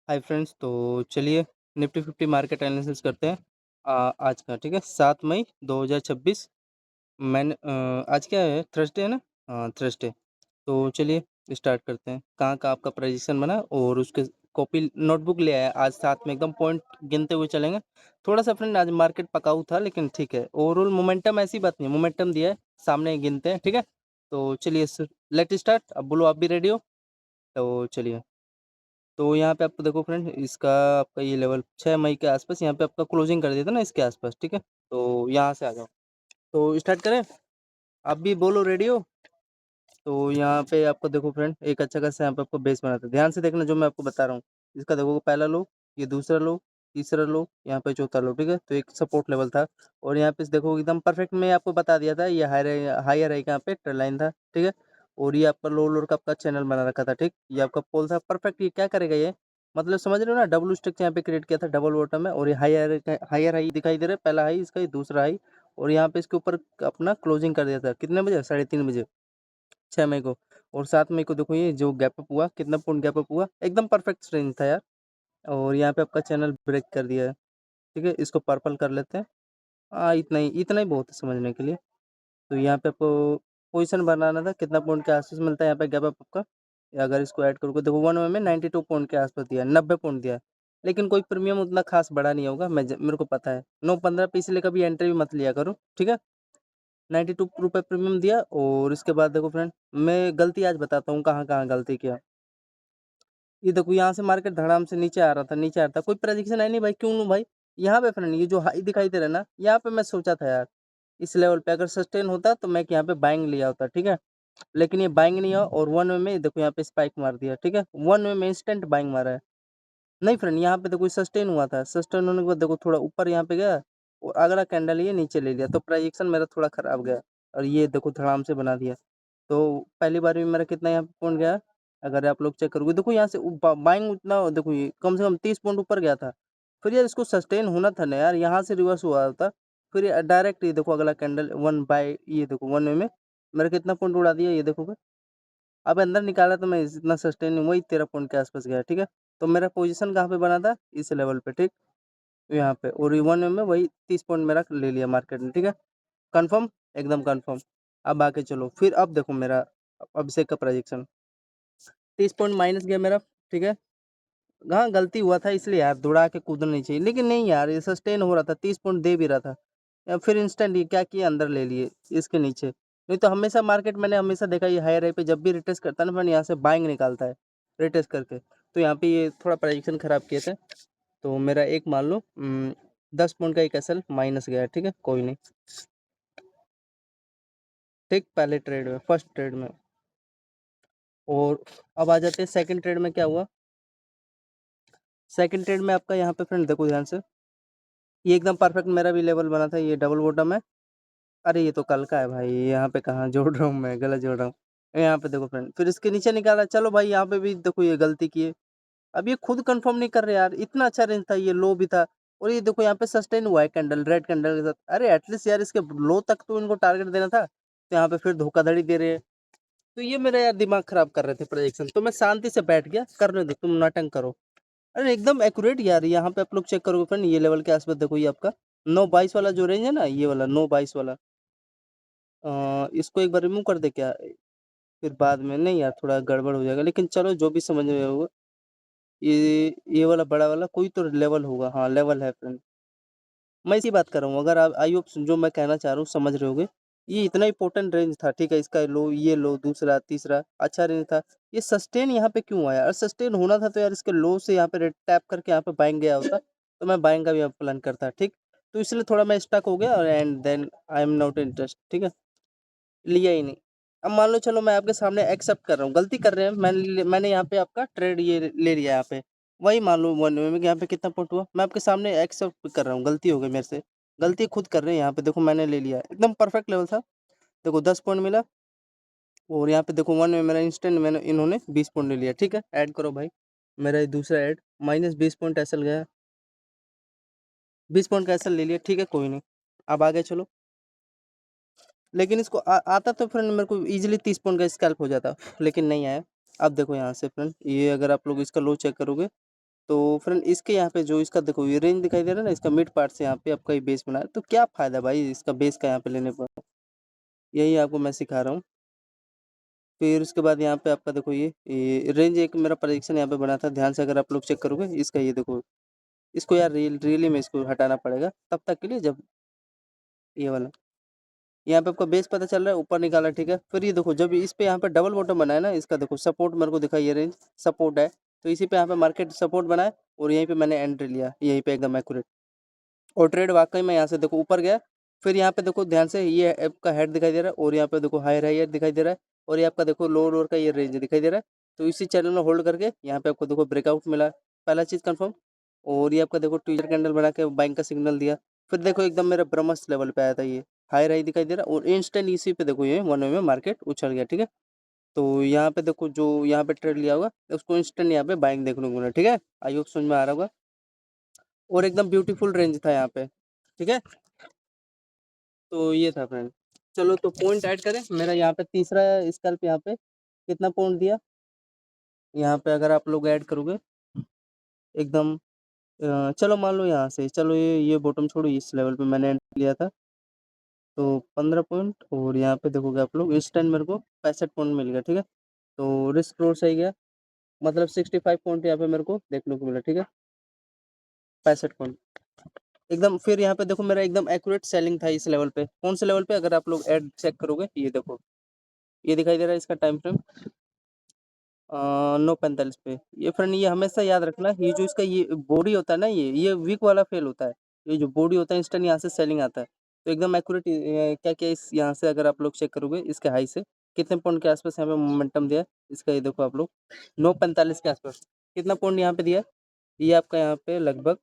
Hi friends, तो चलिए Nifty 50 market analysis करते हैं। आज का ठीक है 7 मई 2026। मैंने आज क्या है, थर्सडे है ना। हाँ, थर्सडे। तो चलिए स्टार्ट करते हैं। कहाँ का आपका पोजीशन बना और उसके कॉपी नोटबुक ले आया। आज साथ में एकदम पॉइंट गिनते हुए चलेंगे। थोड़ा सा फ्रेंड आज मार्केट पकाऊ था, लेकिन ठीक है। ओवरऑल मोमेंटम ऐसी बात नहीं, मोमेंटम दिया है, सामने गिनते हैं। ठीक है, तो चलिए लेट स्टार्ट। अब बोलो, आप भी रेडी हो? तो चलिए। तो यहाँ पे आपको देखो फ्रेंड, इसका आपका ये लेवल 6 मई के आसपास यहाँ पे आपका क्लोजिंग कर दिया था ना, इसके आसपास। ठीक है, तो यहाँ से आ जाओ। तो स्टार्ट करें। आप भी बोलो, रेडी हो? तो यहाँ पे आपको देखो फ्रेंड, एक अच्छा खासा यहाँ पे आपको बेस बना था। ध्यान से देखना जो मैं आपको बता रहा हूँ। इसका देखो, पहला लो, ये दूसरा लो, तीसरा लो, यहाँ पे चौथा लो। ठीक है, तो एक सपोर्ट लेवल था। और यहाँ पे देखो एकदम परफेक्ट, मैं आपको बता दिया था, ये हायर है यहाँ पे ट्रेड लाइन था। ठीक है, और ये आपका लो लोअर का आपका चैनल बना रखा था। ठीक, ये आपका पोल था परफेक्ट। ये क्या करेगा ये, मतलब समझ रहे हो ना, डबल स्टिक यहाँ पे क्रिएट किया था, डबल बॉटम है। और ये हायर हाई दिखाई दे रहा है, पहला हाई इसका, ये दूसरा हाई। और यहाँ पे इसके ऊपर अपना क्लोजिंग कर दिया था कितने बजे, 3:30 बजे, 6 मई को। और 7 मई को देखो, ये जो गैप अप हुआ, कितना पॉइंट गैप अप हुआ, एकदम परफेक्ट रेंज था यार। और यहाँ पे आपका चैनल ब्रेक कर दिया है। ठीक है, इसको पर्पल कर लेते हैं। इतना ही बहुत है समझने के लिए। तो यहाँ पे आपको पोजीशन बनाना था, कितना पॉइंट के आसपास मिलता है यहाँ पे गैप अप आपका। अगर इसको ऐड करोगे, देखो 1 में 92 पॉइंट के आसपास दिया है, 90 पॉइंट दिया है। लेकिन कोई प्रीमियम उतना खास बड़ा नहीं होगा, मेरे को पता है। 9-15 पे इसलिए कभी एंट्री भी मत लिया करो। ठीक है, 92 रुपये प्रीमियम दिया। और इसके बाद देखो फ्रेंड, मैं गलती आज बताता हूँ कहाँ कहाँ गलती किया। ये देखो, यहाँ से मार्केट धड़ाम से नीचे आ रहा था, नीचे आ रहा था, कोई प्रेडिक्शन है नहीं भाई, क्यों लूँ भाई। यहाँ पे फ्रेंड, ये जो हाई दिखाई दे रहा है ना, यहाँ पे मैं सोचा था यार, इस लेवल पे अगर सस्टेन होता तो मैं यहाँ पे बाइंग लिया होता। ठीक है, लेकिन ये बाइंग नहीं हुआ। और 1 वे में देखो यहाँ पे स्पाइक मार दिया। ठीक है, 1 वे में इंस्टेंट बाइंग मारा है। नहीं फ्रेंड, यहाँ पे देखो सस्टेन हुआ था, सस्टेन होने के बाद देखो थोड़ा ऊपर यहाँ पे गया, और अगला कैंडल ये नीचे ले लिया, तो प्रोजेक्शन मेरा थोड़ा खराब गया। और ये देखो धड़ाम से बना दिया। तो पहली बार में मेरा कितना यहाँ पे पॉइंट गया, अगर आप लोग चेक करोगे, देखो यहाँ से बाइंग उतना, देखो ये कम से कम 30 पॉइंट ऊपर गया था। फिर यार इसको सस्टेन होना था ना यार, यहाँ से रिवर्स हुआ होता। फिर ये डायरेक्ट, ये देखो अगला कैंडल 1 बाय, ये देखो 1 वे में मेरा कितना पॉइंट उड़ा दिया, ये देखो। अब अंदर निकाला तो मैं इतना सस्टेन नहीं, वही 13 पॉइंट के आसपास गया। ठीक है, तो मेरा पोजीशन कहाँ पे बना था, इस लेवल पे। ठीक, यहाँ पे। और 1 वे में वही 30 पॉइंट मेरा ले लिया मार्केट ने। ठीक है, कंफर्म, एकदम कंफर्म। अब आके चलो, फिर अब देखो मेरा अभिषेक का प्रोजेक्शन 30 पॉइंट माइनस गया मेरा। ठीक है, हाँ गलती हुआ था, इसलिए यार दौड़ा के कूदना नहीं चाहिए, लेकिन नहीं यार, ये सस्टेन हो रहा था, 30 पॉइंट दे भी रहा था। या फिर इंस्टेंट ये क्या किया, अंदर ले लिए इसके नीचे। नहीं तो हमेशा मार्केट, मैंने हमेशा देखा, ये हाई राई पे जब भी रिटेस्ट करता है ना फ्रेंड, यहाँ से बाइंग निकालता है रिटेस्ट करके। तो यहाँ पे ये थोड़ा प्रोजेक्शन खराब किए थे। तो मेरा एक मान लो 10 पॉइंट का एक एसएल माइनस गया है। ठीक है, कोई नहीं। ठीक, पहले ट्रेड में, फर्स्ट ट्रेड में। और अब आ जाते हैं सेकंड ट्रेड में, क्या हुआ। सेकंड ट्रेड में आपका यहाँ पे फ्रेंड देखो ध्यान से, ये एकदम परफेक्ट मेरा भी लेवल बना था, ये डबल बॉटम है। अरे ये तो कल का है भाई, यहाँ पे कहाँ जोड़ रहा हूँ, मैं गलत जोड़ रहा हूँ। यहाँ पे देखो फ्रेंड, फिर इसके नीचे निकाला, चलो भाई यहाँ पे भी देखो ये गलती की है। अब ये खुद कंफर्म नहीं कर रहे यार, इतना अच्छा रेंज था, ये लो भी था। और ये देखो यहाँ पे सस्टेन हुआ है कैंडल, रेड कैंडल के साथ। अरे एटलीस्ट यार इसके लो तक तो इनको टारगेट देना था, तो यहाँ पे फिर धोखाधड़ी दे रहे हैं। तो ये मेरा यार दिमाग खराब कर रहे थे प्रोजेक्शन, तो मैं शांति से बैठ गया, करने दो, तुम नाटक करो। अरे एकदम एक्यूरेट यार, यहाँ पे आप लोग चेक करोगे फ्रेंड, ये लेवल के आसपास देखो, ये आपका 9-22 वाला जो रेंज है ना, ये वाला 9-22 वाला। इसको एक बार रिमूव कर दे क्या, फिर बाद में नहीं यार, थोड़ा गड़बड़ हो जाएगा, लेकिन चलो जो भी समझ में होगा। ये वाला बड़ा वाला कोई तो लेवल होगा, हाँ लेवल है फ्रेंड। मैं इसी बात कर रहा हूँ, अगर आप आई होप जो मैं कहना चाह रहा हूँ समझ रहे होगे। ये इतना इंपॉर्टेंट रेंज था, ठीक है, इसका लो, ये लो, दूसरा तीसरा अच्छा रेंज था। ये सस्टेन यहाँ पे क्यों आया, और सस्टेन होना था तो यार इसके लो से यहाँ पे रेड टैप करके यहाँ पे बाइंग गया होता, तो मैं बाइंग का भी प्लान करता। ठीक, तो इसलिए थोड़ा मैं स्टक हो गया, और and then I am not interest. ठीक है, लिया ही नहीं। अब मान लो, चलो मैं आपके सामने एक्सेप्ट कर रहा हूँ, गलती कर रहे हैं, मैंने यहाँ पे आपका ट्रेड ये ले लिया यहाँ पे। वही मान लो 1 वे में यहाँ पे कितना पॉइंट हुआ, मैं आपके सामने एक्सेप्ट कर रहा हूँ, गलती हो गई मेरे से। गलती खुद कर रहे हैं यहाँ पे, देखो मैंने ले लिया, एकदम परफेक्ट लेवल था। देखो 10 पॉइंट मिला। और यहाँ पे देखो 1 वे मेरा इंस्टेंट, मैंने इन्होंने 20 पॉइंट ले लिया। ठीक है, ऐड करो भाई, मेरा ये दूसरा ऐड, -20 पॉइंट एसएल गया, 20 पॉइंट का एसएल ले लिया। ठीक है, कोई नहीं। अब आगे चलो, लेकिन इसको आता तो फ्रेंड मेरे को इजीली 30 पॉइंट का स्कैल्प हो जाता, लेकिन नहीं आया। अब देखो यहाँ से फ्रेंड, ये अगर आप लोग इसका लो चेक करोगे, तो फ्रेंड इसके यहाँ पे जो इसका देखो ये रेंज दिखाई दे रहा है ना, इसका मिड पार्ट से यहाँ पे आपका ये बेस बना है, तो क्या फ़ायदा भाई इसका बेस का यहाँ पे लेने पर? यही आपको मैं सिखा रहा हूँ। फिर उसके बाद यहाँ पे आपका देखो ये रेंज एक मेरा प्रेडिक्शन यहाँ पे बना था, ध्यान से अगर आप लोग चेक करोगे इसका ये देखो, इसको यार रियली में इसको हटाना पड़ेगा तब तक के लिए जब ये वाला यहाँ पे आपका बेस पता चल रहा है ऊपर निकाला, ठीक है। फिर ये देखो जब इस पे यहाँ पे डबल बॉटम बना है ना, इसका देखो सपोर्ट मेरे को दिखा, ये रेंज सपोर्ट है, तो इसी पे यहाँ पे मार्केट सपोर्ट बना है और यहीं पे मैंने एंट्री लिया, यहीं पे एकदम एक्यूरेट, और ट्रेड वाकई में यहाँ से देखो ऊपर गया। फिर यहाँ पे देखो ध्यान से ये आपका हेड दिखाई दे रहा है और यहाँ पे देखो हायर हायर दिखाई दे रहा है और ये आपका देखो लोअर लोअर का ये रेंज दिखाई दे रहा है। तो इसी चैनल में होल्ड करके यहाँ पे आपको देखो ब्रेकआउट मिला, पहला चीज़ कंफर्म। और ये आपका देखो ट्विटर कैंडल बना के बाइंग का सिग्नल दिया। फिर देखो एकदम मेरा ब्रह्मस लेवल पे आया था, ये हाई हाई दिखाई दे रहा है और इंस्टेंट इसी पे देखो ये वन वे में मार्केट उछल गया, ठीक है। तो यहाँ पे देखो जो यहाँ पे ट्रेड लिया होगा उसको इंस्टेंट यहाँ पे बाइंग देखने को मिला, ठीक है। आई होप समझ में आ रहा होगा, और एकदम ब्यूटीफुल रेंज था यहाँ पे, ठीक है। तो ये था फ्रेंड। चलो तो पॉइंट ऐड करें, मेरा यहाँ पे तीसरा स्कैल्प यहाँ पे कितना पॉइंट दिया, यहाँ पे अगर आप लोग ऐड करोगे एकदम चलो मान लो यहाँ से, चलो ये बॉटम छोड़ो, इस लेवल पे मैंने एंट्री लिया था तो 15 पॉइंट, और यहाँ पे देखोगे आप लोग इस टाइम मेरे को 65 पॉइंट मिल गया, ठीक है। तो रिस्क रोड सही गया, मतलब 65 पॉइंट यहाँ पे मेरे को देखने को मिला, ठीक है। 65 पॉइंट एकदम। फिर यहाँ पे देखो मेरा एकदम एक्यूरेट सेलिंग था इस लेवल पे, कौन से लेवल पे, अगर आप लोग ऐड चेक करोगे ये देखो, ये दिखाई दे रहा है इसका टाइम फ्रेम 9:45 पे। ये फ्रेंड ये हमेशा याद रखना, ये जो इसका ये बॉडी होता है ना, ये वीक वाला फेल होता है, ये जो बॉडी होता है इंस्टेंट यहाँ से सेलिंग आता है। तो एकदम एक्यूरेट क्या क्या इस यहाँ से अगर आप लोग चेक करोगे इसके हाई से कितने पॉइंट के आसपास यहाँ पे मोमेंटम दिया है इसका, ये देखो आप लोग 9:45 के आसपास कितना पॉइंट यहाँ पे दिया है, ये आपका यहाँ पे लगभग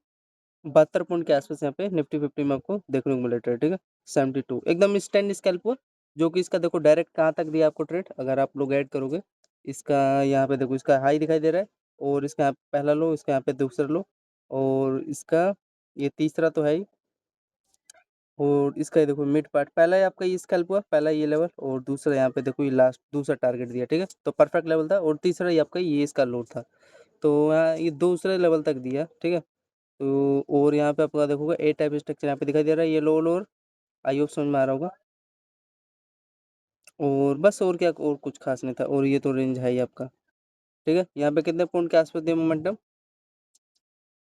72 पॉइंट के आसपास यहाँ पे निफ्टी 50 में आपको देखने को मिला ट्रेड, ठीक है। 72 एकदम स्टैंड स्कैल्प हुआ, जो कि इसका देखो डायरेक्ट कहाँ तक दिया आपको ट्रेड, अगर आप लोग ऐड करोगे इसका यहाँ पे देखो इसका हाई दिखाई दे रहा है और इसका यहाँ पे पहला लो, इसका यहाँ पे दूसरा लो, और इसका ये तीसरा तो है ही, और इसका ये देखो मिड पार्ट, पहला है आपका ये स्कैल्प हुआ, पहला ये लेवल, और दूसरा यहाँ पे देखो ये लास्ट दूसरा टारगेट दिया, ठीक है। तो परफेक्ट लेवल था, और तीसरा ये आपका ये इसका लोड था, तो यहाँ ये दूसरे लेवल तक दिया, ठीक है। तो और यहाँ पे आपका देखोगे ए टाइप स्ट्रक्चर यहाँ पे दिखाई दे रहा है, ये लो लोअर, आई होप समझ में आ रहा होगा। और बस और क्या, और कुछ खास नहीं था, और ये तो रेंज है ही आपका, ठीक है। यहाँ पे कितने पॉइंट के आसपास दिया मोमेंटम,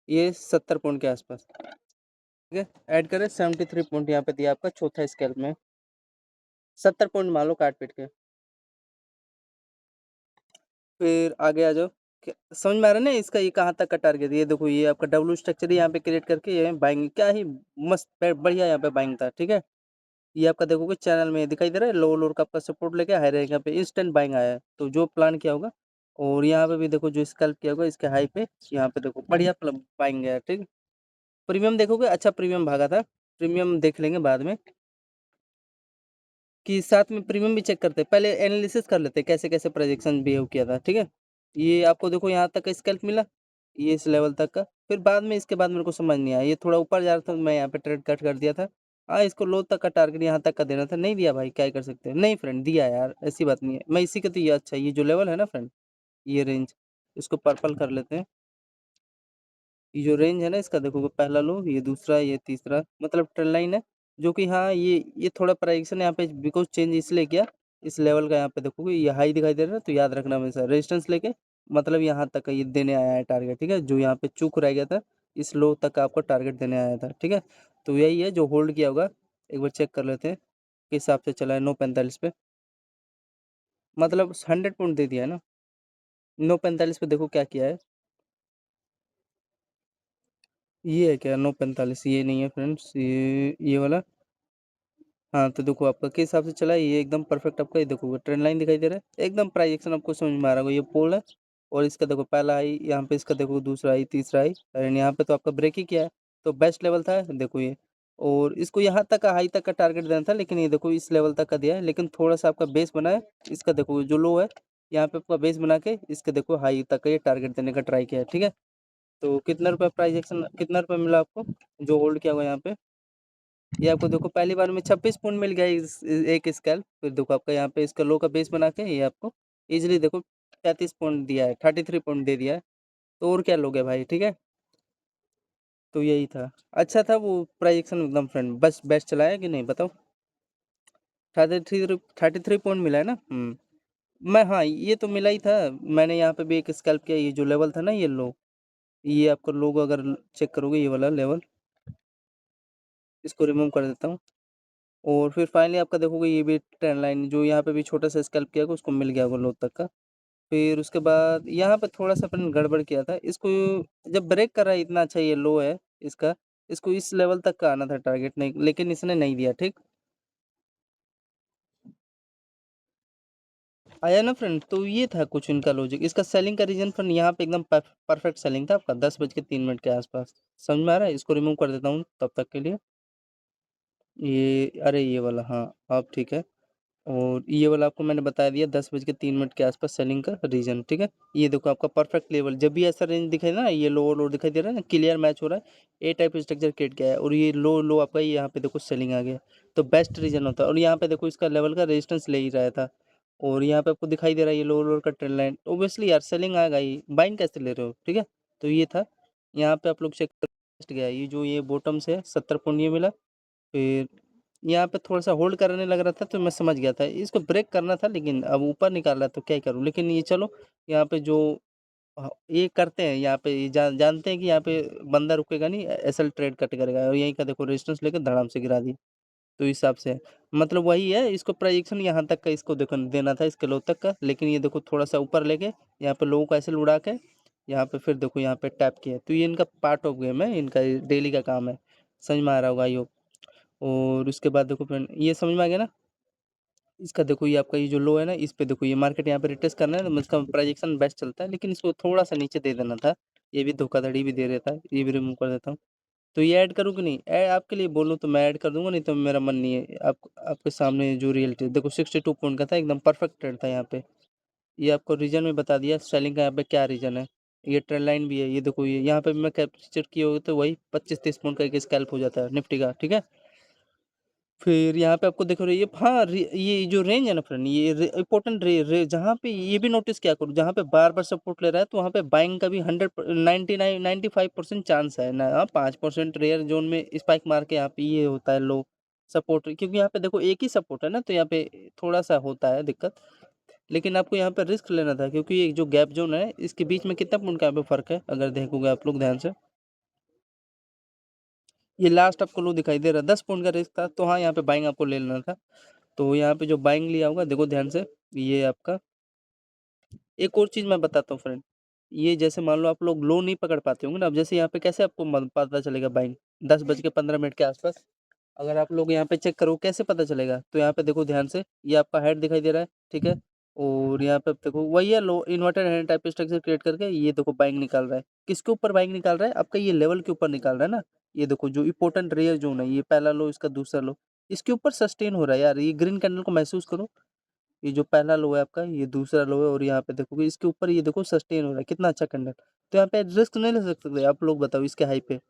ये 70 पॉइंट के आसपास, ठीक है। ऐड करें 73 पॉइंट यहाँ पे दिया आपका चौथा स्केल में, 70 पॉइंट मान लो काट पीट के। फिर आगे आ जाओ, समझ में आ रहा है ना इसका ये कहाँ तक का टारगेट, ये देखो ये आपका डब्ल्यू स्ट्रक्चर यहाँ पे क्रिएट करके ये बाइंग, क्या ही मस्त बढ़िया यहाँ पे बाइंग था, ठीक है। ये आपका देखोगे चैनल में दिखाई दे रहा है, लो लोअर का आपका सपोर्ट लेके हाई रहेगा, पे इंस्टेंट बाइंग आया है, तो जो प्लान किया होगा। और यहाँ पे भी देखो जो स्कैल्प किया होगा इसके हाई पे, यहाँ पे देखो बढ़िया बाइंग गया, ठीक। प्रीमियम देखोगे, अच्छा प्रीमियम भागा था, प्रीमियम देख लेंगे बाद में, कि साथ में प्रीमियम भी चेक करते हैं, पहले एनालिसिस कर लेते हैं कैसे कैसे प्रोजेक्शन बिहेव किया था, ठीक है। ये आपको देखो यहाँ तक का स्कैल्प मिला, ये इस लेवल तक का, फिर बाद में इसके बाद मेरे को समझ नहीं आया, ये थोड़ा ऊपर जा रहा था, मैं यहाँ पे ट्रेड कट कर दिया था। हाँ इसको लो तक का टारगेट यहाँ तक का देना था, नहीं दिया भाई, क्या ही कर सकते हैं, नहीं फ्रेंड दिया यार, ऐसी बात नहीं है, मैं इसी का तो ये अच्छा, ये जो लेवल है ना फ्रेंड, ये रेंज, इसको पर्पल कर लेते हैं। ये जो रेंज है ना इसका देखो, पहला लो, ये दूसरा, ये तीसरा, मतलब ट्रेंड लाइन है, जो कि हाँ ये थोड़ा प्राइजेशन यहाँ पे बिकॉज चेंज इसलिए किया, इस लेवल का यहाँ पे देखोगे ये हाई दिखाई दे रहा है, तो याद रखना हमेशा रेजिस्टेंस लेके, मतलब यहाँ तक का ये देने आया है टारगेट, ठीक है। जो यहाँ पे चूक रह गया था, इस लो तक का आपको टारगेट देने आया था, ठीक है। तो यही है जो होल्ड किया होगा, एक बार चेक कर लेते हैं किस हिसाब से चला है 9:45 पे, मतलब 100 पॉइंट दे दिया है ना। 9:45 पे देखो क्या किया है, ये है क्या 9:45, ये नहीं है फ्रेंड्स, ये वाला, हाँ तो देखो आपका किस हिसाब से चला है, ये एकदम परफेक्ट आपका, ये देखो ट्रेंड लाइन दिखाई दे रहा है, एकदम प्राइस एक्शन आपको समझ में आ रहा होगा, ये पोल है, और इसका देखो पहला आई, यहाँ पे इसका देखो दूसरा आई, तीसरा आई, एंड यहाँ पे तो आपका ब्रेक ही किया है, तो बेस्ट लेवल था देखो ये। और इसको यहाँ तक का हाई तक का टारगेट देना था, लेकिन ये देखो इस लेवल तक का दिया है, लेकिन थोड़ा सा आपका बेस बना है, इसका देखो जो लो है यहाँ पे आपका बेस बना के इसके देखो हाई तक का ये टारगेट देने का ट्राई किया है, ठीक है। तो कितना रुपये प्राइस एक्शन, कितना रुपये मिला आपको जो होल्ड किया हुआ यहाँ पे, ये आपको देखो पहली बार में 26 पॉइंट मिल गया एक स्केल, फिर देखो आपका यहाँ पे इसका लो का बेस बना के ये आपको इजीली देखो 33 पॉइंट दिया है, 33 पॉइंट दे दिया है। तो और क्या लोगे भाई, ठीक है? तो यही था। अच्छा था वो प्राइस एक्शन एकदम फ्रेंड, बस बेस्ट चला है कि नहीं बताओ? 33 पॉइंट मिला है ना? मैं, हाँ, ये तो मिला ही था। मैंने यहाँ पे भी एक स्कैल्प किया, ये जो लेवल था ना ये लो, ये आपका लोगो अगर चेक करोगे ये वाला लेवल, इसको रिमूव कर देता हूँ। और फिर फाइनली आपका देखोगे ये भी ट्रेंड लाइन जो यहाँ पे भी छोटा सा स्कैल्प किया होगा उसको मिल गया होगा लो तक का। फिर उसके बाद यहाँ पे थोड़ा सा अपन गड़बड़ किया था इसको, जब ब्रेक कर रहा है इतना अच्छा ये लो है इसका, इसको इस लेवल तक का आना था टारगेट, नहीं लेकिन इसने नहीं दिया, ठीक आया ना फ्रेंड? तो ये था कुछ इनका लॉजिक, इसका सेलिंग का रीजन फ्रेंड यहाँ पे एकदम परफेक्ट सेलिंग था आपका 10 बज के 3 मिनट के आसपास। समझ में आ रहा है? इसको रिमूव कर देता हूँ तब तक के लिए। ये, अरे ये वाला, हाँ अब ठीक है। और ये वाला आपको मैंने बता दिया 10 बज के 3 मिनट के आसपास सेलिंग का रीजन, ठीक है। ये देखो आपका परफेक्ट लेवल, जब भी ऐसा रेंज दिखाई ना, ये लो लो दिखाई दे रहा है ना, क्लियर मैच हो रहा है, ए टाइप स्ट्रक्चर क्रिएट किया है, और ये लो लो आपका ये यहाँ पे देखो सेलिंग आ गया, तो बेस्ट रीजन होता है। और यहाँ पे देखो इसका लेवल का रेजिस्टेंस ले ही रहा था, और यहाँ पे आपको दिखाई दे रहा है ये लो लो का ट्रेंड लाइन, ओब्वियसली यार सेलिंग आएगा ही, बाइंग कैसे ले रहे हो, ठीक है। तो ये था, यहाँ पे आप लोग चेक कर गया, ये जो ये बॉटम से 70 पॉइंट ये मिला। फिर यहाँ पे थोड़ा-सा होल्ड करने लग रहा था तो मैं समझ गया था, इसको ब्रेक करना था, लेकिन अब ऊपर निकाल रहा है तो क्या ही करूँ? लेकिन ये चलो, यहाँ पे जो ये करते हैं यहाँ पे, ये जानते हैं कि यहाँ पे बंदा रुकेगा नहीं, एसएल ट्रेड कट करेगा, और यहीं का देखो रेजिस्टेंस लेके धड़ाम से गिरा दिया। तो इस हिसाब से मतलब वही है, इसको प्रोजेक्शन यहाँ तक का इसको देखो देना था, इसके लो तक का, लेकिन ये देखो थोड़ा-सा ऊपर लेके यहाँ पे लोगों को एसएल उड़ा के यहाँ पे फिर देखो यहाँ पे टैप किया। तो ये इनका पार्ट ऑफ गेम है, इनका डेली का काम है। समझ में आ रहा होगा आई होप। और उसके बाद देखो फ्रेंड, ये समझ में आ गया ना? इसका देखो ये आपका ये जो लो है ना, इस पे देखो ये मार्केट यहाँ पे रिटेस्ट करना है, तो इसका प्रोजेक्शन बेस्ट चलता है, लेकिन इसको थोड़ा सा नीचे दे देना था। ये भी धोखाधड़ी भी दे रहा था, ये भी रिमूव कर देता हूँ। तो ये ऐड करूँ कि नहीं? आपके लिए बोलूँ तो मैं ऐड कर दूंगा, नहीं तो मेरा मन नहीं है। आपके सामने जो रियलिटी देखो 62 पॉइंट का था, एकदम परफेक्ट ट्रेड था यहाँ पे। ये आपको रीजन में बता दिया सेलिंग का यहाँ पे क्या रीजन है। ये ट्रेंड लाइन भी है, ये देखो ये यहाँ पे भी मैं कैप्चर किया होगा तो वही 25-30 पॉइंट का एक स्कैल्प हो जाता है निफ्टी का, ठीक है। फिर यहाँ पे आपको दिख रही है, हाँ, ये जो रेंज है ना फ्रेंड, ये इंपॉर्टेंट जहाँ पे ये भी नोटिस क्या करूँ, जहाँ पे बार बार सपोर्ट ले रहा है तो वहाँ पे बाइंग का भी 95% चांस है ना, 5% रेयर जोन में स्पाइक मार के यहाँ पे ये होता है लो सपोर्ट, क्योंकि यहाँ पे देखो एक ही सपोर्ट है ना, तो यहाँ पे थोड़ा सा होता है दिक्कत। लेकिन आपको यहाँ पे रिस्क लेना था, क्योंकि ये जो गैप जोन है इसके बीच में कितना पॉइंट का यहाँ पे फर्क है, अगर देखोगे आप लोग ध्यान से, ये लास्ट आपको लो दिखाई दे रहा है, 10 पॉइंट का रिस्क था, तो हाँ यहाँ पे बाइंग आपको ले लेना था। तो यहाँ पे जो बाइंग लिया होगा देखो ध्यान से, ये आपका एक और चीज़ मैं बताता हूँ फ्रेंड, ये जैसे मान लो आप लोग लो नहीं पकड़ पाते होंगे ना, अब जैसे यहाँ पे कैसे आपको पता चलेगा बाइंग 10 बज के 15 मिनट के आसपास, अगर आप लोग यहाँ पे चेक करो कैसे पता चलेगा, तो यहाँ पे देखो ध्यान से, ये आपका हेड दिखाई दे रहा है, ठीक है। और यहाँ पे आप देखो वही है लो inverted hand type structure create करके ये देखो बाइंग निकाल रहा है, किसके ऊपर बाइंग निकाल रहा है? आपका ये लेवल के ऊपर निकाल रहा है ना। ये देखो जो इंपॉर्टेंट रेयर जोन है, ये पहला लो, इसका दूसरा लो, इसके ऊपर सस्टेन हो रहा है यार, ये ग्रीन कैंडल को महसूस करो, ये जो पहला लो है आपका, ये दूसरा लो है, और यहाँ पे देखोगे इसके ऊपर ये देखो सस्टेन हो रहा है, कितना अच्छा कैंडल। तो यहाँ पे रिस्क नहीं ले सकते आप लोग, बताओ इसके हाई पे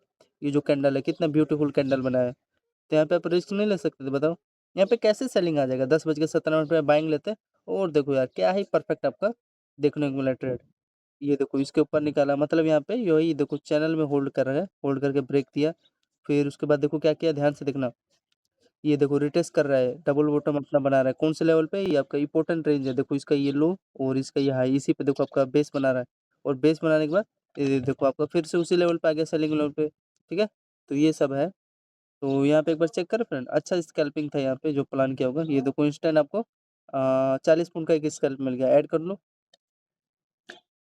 ये जो कैंडल है कितना ब्यूटीफुल कैंडल बनाया है, तो यहाँ पे आप रिस्क नहीं ले सकते थे, बताओ यहाँ पे कैसे सेलिंग आ जाएगा? 10 बज के 17 मिनट पे बाइंग लेते, और देखो यार क्या ही परफेक्ट आपका देखने को मिला ट्रेड। ये देखो इसके ऊपर निकाला, मतलब यहाँ पे यही देखो चैनल में होल्ड कर रहा है, होल्ड करके ब्रेक दिया। फिर उसके बाद देखो क्या किया, ध्यान से देखना, ये देखो रिटेस्ट कर रहा है, डबल बॉटम अपना बना रहा है, कौन से लेवल पे? ये आपका इंपॉर्टेंट रेंज है, देखो इसका ये लो और इसका ये हाई, इसी पे देखो आपका बेस बना रहा है, और बेस बनाने के बाद ये देखो आपका फिर से उसी लेवल पे आ गया, सेलिंग लेवल पे, ठीक है। तो ये सब है। तो यहाँ पे एक बार चेक करें फ्रेंड, अच्छा स्कैल्पिंग था यहाँ पे जो प्लान किया होगा, ये देखो इंस्टेंट आपको 40 पॉइंट का एक स्कैल्प मिल गया, ऐड कर लो,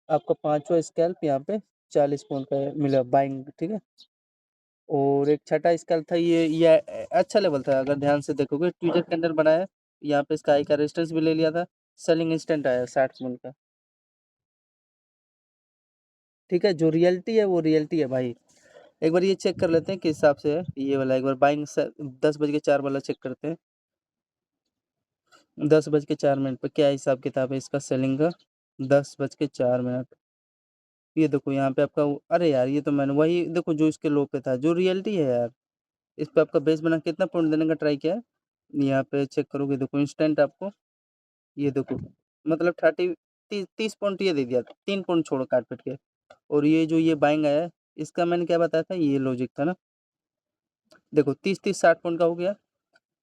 आपका पांचवा स्कैल्प यहाँ पे 40 पॉइंट का मिला बाइंग, ठीक है। और एक छठा स्कैल्प था, ये अच्छा लेवल था, अगर ध्यान से देखोगे ट्विटर कैंडल बनाया, यहाँ पे इसका हाई का रेजिस्टेंस भी ले लिया था, सेलिंग इंस्टेंट आया 60 पॉइंट का, ठीक है। जो रियलिटी है वो रियलिटी है भाई। एक बार ये चेक कर लेते हैं किस हिसाब से है ये वाला, एक बार बाइंग 10 बज के 4 वाला चेक करते हैं, 10 बज के 4 मिनट पे क्या हिसाब किताब है इसका सेलिंग का, 10 बज के 4 मिनट, ये देखो यहाँ पे आपका अरे यार ये तो मैंने वही देखो जो इसके लो पे था, जो रियलिटी है यार, इस पे आपका बेस बना कितना पॉइंट देने का ट्राई किया है, यहाँ पे चेक करोगे देखो इंस्टेंट आपको, ये देखो मतलब 30 30 पॉइंट ये दे दिया, 3 पॉइंट छोड़ो काट पीट के, और ये जो ये बाइंग आया है, इसका मैंने क्या बताया था, ये लॉजिक था ना। देखो 30-30 60 पॉइंट का हो गया,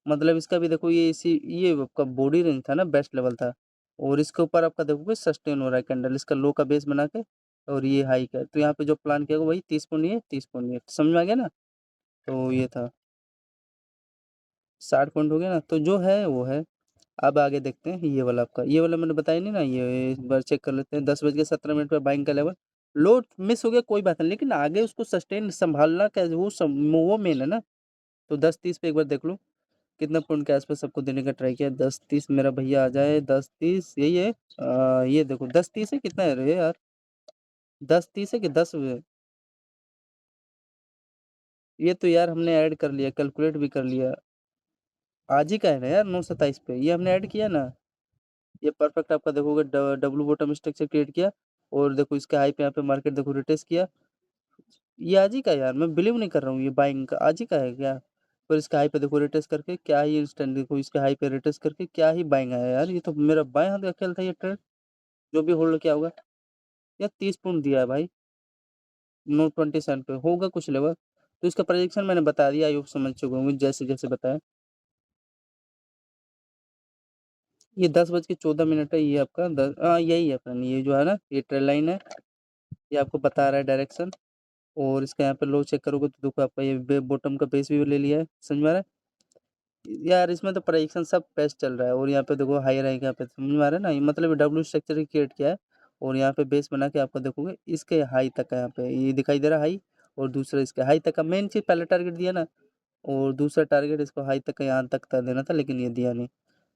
मतलब इसका भी देखो ये इसी ये आपका बॉडी रेंज था ना, बेस्ट लेवल था। और इसके ऊपर आपका देखोगे सस्टेन हो रहा है कैंडल, इसका लो का बेस बना के और ये हाई का। तो यहाँ पे जो प्लान किया वही 30 पॉइंट, ये 30 पॉइंट, ये समझ में आ गया ना। तो ये था 60 पॉइंट हो गया ना, तो जो है वो है। अब आगे देखते हैं ये वाला आपका, ये वाला मैंने बताया नहीं ना, ये एक बार चेक कर लेते हैं। 10:17 पे बाइंग का लेवल, लो मिस हो गया कोई बात नहीं, लेकिन आगे उसको सस्टेन संभालना कैसे, वो मेन है ना। तो 10:30 पे एक बार देख लो कितना पॉइंट के आसपास सबको देने का ट्राई किया। 10:30 मेरा भैया आ जाए, 10:30 यही है। ये देखो 10:30 है, कितना है रे यार, 10:30 है कि 10 ये तो यार हमने ऐड कर लिया, कैलकुलेट भी कर लिया। आज ही का है ना यार, 9:27 पे ये हमने ऐड किया ना। ये परफेक्ट आपका देखोगे डब्लू बॉटम स्ट्रक्चर क्रिएट किया। और देखो इसके हाई पे यहाँ पे मार्केट देखो रिटेस्ट किया। ये आज ही का है यार, मैं बिलीव नहीं कर रहा हूँ, ये बाइंग का आज ही का है क्या। पर इसके हाई पे देखो रिटेस्ट करके क्या ही इंस्टेंट, देखो इसके हाई पे रिटेस्ट करके क्या ही बाइंग आया यार, ये तो मेरा बाएं हाथ का खेल था ये ट्रेड। जो भी होल्ड किया होगा यार, 30 पॉइंट दिया है भाई, नो 20 सेंट पे होगा कुछ लेवल। तो इसका प्रोजेक्शन मैंने बता दिया, आई होप समझ चुके होंगे जैसे जैसे बताया। ये 10:14 है, ये आपका यही है फ्रेंड, ये जो है ना ये ट्रेड लाइन है, ये आपको बता रहा है डायरेक्शन। और इसका यहाँ पे लो चेक करोगे तो देखो आपका ये बॉटम का बेस भी ले लिया है, समझ में आ रहा है। यार इसमें तो प्रेडिक्शन सब बेस्ट चल रहा है, और यहाँ पे देखो हाई रहेगा, यहाँ पे समझ में आ रहा है ना, ये मतलब डब्ल्यू स्ट्रक्चर ही क्रिएट किया है। और यहाँ पे बेस बना के आपको देखोगे इसके हाई तक है, यहाँ पे ये दिखाई दे रहा है हाई। और दूसरा इसके हाई तक का मेन चीज पहले टारगेट दिया ना, और दूसरा टारगेट इसको हाई तक का यहाँ तक का देना था, लेकिन ये दिया नहीं।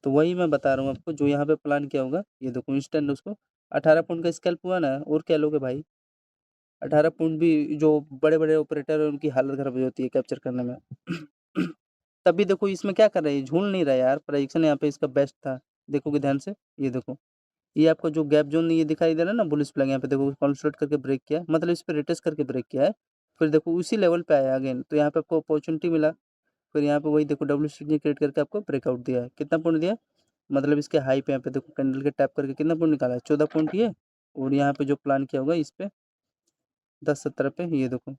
तो वही मैं बता रहा हूँ आपको, जो यहाँ पे प्लान किया होगा ये देखो इंस्टेंट उसको 18 पॉइंट का स्कैल्प हुआ ना, और क्या लोगे भाई। 18 पॉइंट भी जो बड़े बड़े ऑपरेटर है उनकी हालत खराब हो जाती है कैप्चर करने में। तभी देखो इसमें क्या कर रहे हैं, झूल नहीं रहा है यार, प्रेडिक्शन यहाँ पे इसका बेस्ट था। देखोगे ध्यान से, ये देखो ये आपको जो गैप जोन ये दिखाई दे रहा है ना बुलिश फ्लैग, यहाँ पे देखो कंसोलिडेट करके ब्रेक किया, मतलब इस पे रिटेस्ट करके ब्रेक किया है। फिर देखो उसी लेवल पे आया अगेन, तो यहाँ पे आपको अपॉर्चुनिटी मिला। फिर यहाँ पे वही देखो डब्ल्यू स्टिक क्रिएट करके आपको ब्रेकआउट दिया है, कितना पॉइंट दिया, मतलब इसके हाई पे यहाँ पे देखो कैंडल के टैप करके कितना पॉइंट निकाला है, 14 पॉइंट ये। और यहाँ पे जो प्लान किया होगा इस पे 10:17 पे ये देखो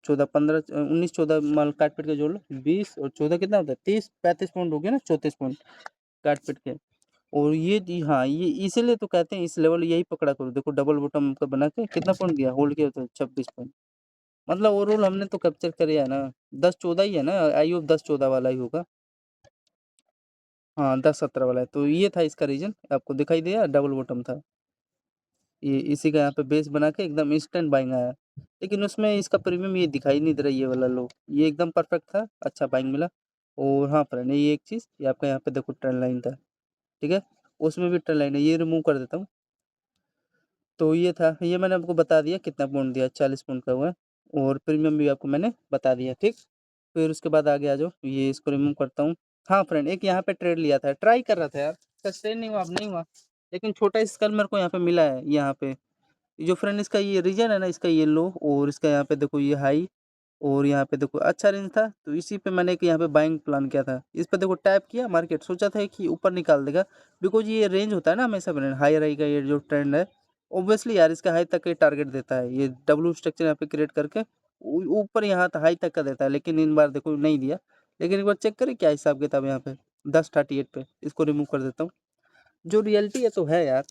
14 15 19 14 माल काट पीट के जोड़ लो, 20 और 14 कितना होता है, 30 35 पॉइंट हो गया ना, 34 पॉइंट काट पीट के। और ये हाँ ये इसीलिए तो कहते हैं इस लेवल यही पकड़ा करो, देखो डबल बॉटम का बना के कितना पॉइंट दिया, होल्ड किया तो 26 पॉइंट। मतलब ओवरऑल हमने तो कैप्चर कर है ना, 10-14 ही है ना, आई होप 10-14 वाला ही होगा। हाँ 10-17 वाला है, तो ये था इसका रीजन, आपको दिखाई दिया डबल बॉटम था। ये इसी का यहाँ पे बेस बना के एकदम इंस्टेंट बाइंग आया, लेकिन उसमें इसका प्रीमियम ये दिखाई नहीं दे रहा, ये वाला लो ये एकदम परफेक्ट था, अच्छा बाइंग मिला। और हाँ फ्रेंड ये एक चीज़, ये आपका यहाँ पे देखो ट्रेंड लाइन था, ठीक है, उसमें भी ट्रेंड लाइन है, ये रिमूव कर देता हूँ। तो ये था, ये मैंने आपको बता दिया कितना पॉइंट दिया, 40 पॉइंट का हुआ है। और प्रीमियम भी आपको मैंने बता दिया, ठीक। फिर उसके बाद आगे आ जाओ, ये इसको रिमूव करता हूँ। हाँ फ्रेंड एक यहाँ पे ट्रेड लिया था, ट्राई कर रहा था यार, सस्टेन नहीं हुआ, अब नहीं हुआ, लेकिन छोटा स्केल मेरे को यहाँ पे मिला है। यहाँ पे जो फ्रेंड इसका ये रीजन है ना, इसका ये लो, और इसका यहाँ पे देखो ये हाई, और यहाँ पे देखो अच्छा रेंज था, तो इसी पे मैंने एक यहाँ पे बाइंग प्लान किया था। इस पे देखो टैप किया मार्केट, सोचा था कि ऊपर निकाल देगा, बिकॉज ये रेंज होता है ना हमेशा फ्रेंड, हाई रहेगा ये जो ट्रेंड है, ऑब्वियसली यार इसका हाई तक ये टारगेट देता है, ये डब्ल्यू स्ट्रक्चर यहाँ पे क्रिएट करके ऊपर यहाँ हाई तक का देता है, लेकिन इन बार देखो नहीं दिया। लेकिन एक बार चेक करें क्या हिसाब किताब यहाँ पे 10:38 पे, इसको रिमूव कर देता हूँ। जो रियलिटी है तो है यार,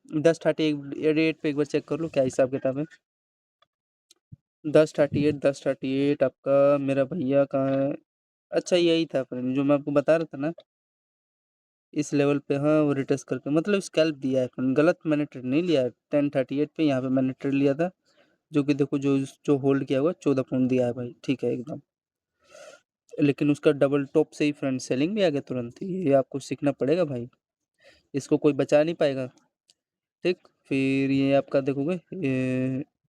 10:38 पे एक बार चेक कर लो क्या हिसाब किताब है। 10:38 आपका मेरा भैया कहाँ है। अच्छा यही था फ्रेंड जो मैं आपको बता रहा था ना, इस लेवल पे, हाँ वो रिटेस्ट करके मतलब स्कैल्प दिया है फ्रेंड, गलत मैंने ट्रेड नहीं लिया है। 10:38 पे यहाँ पे मैंने ट्रेड लिया था, जो कि देखो जो जो होल्ड किया हुआ 14 पॉइंट दिया है भाई, ठीक है एकदम। लेकिन उसका डबल टॉप से ही फ्रेंड सेलिंग भी आ गया तुरंत, ये आपको सीखना पड़ेगा भाई, इसको कोई बचा नहीं पाएगा, ठीक। फिर ये आपका देखोगे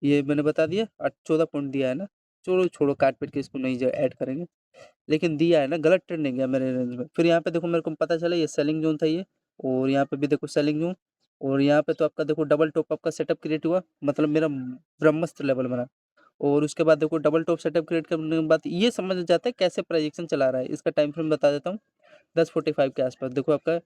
ये मैंने बता दिया 14 पॉइंट दिया है ना। चलो छोड़ो काट पीट के इसको नहीं ऐड करेंगे, लेकिन दिया है ना, गलत ट्रेड नहीं गया मेरे रेंज में। फिर यहाँ पे देखो मेरे को पता चला ये सेलिंग जोन था ये, और यहाँ पे भी देखो सेलिंग जोन। और यहाँ पे तो आपका देखो डबल टॉप आपका सेटअप क्रिएट हुआ, मतलब मेरा ब्रह्मस्त्र लेवल बना। और उसके बाद देखो डबल टॉप सेटअप क्रिएट करने के बाद ये समझ जाता है कैसे प्रोजेक्शन चला रहा है। इसका टाइम फ्रेम बता देता हूँ, 10:45 के आसपास देखो आपका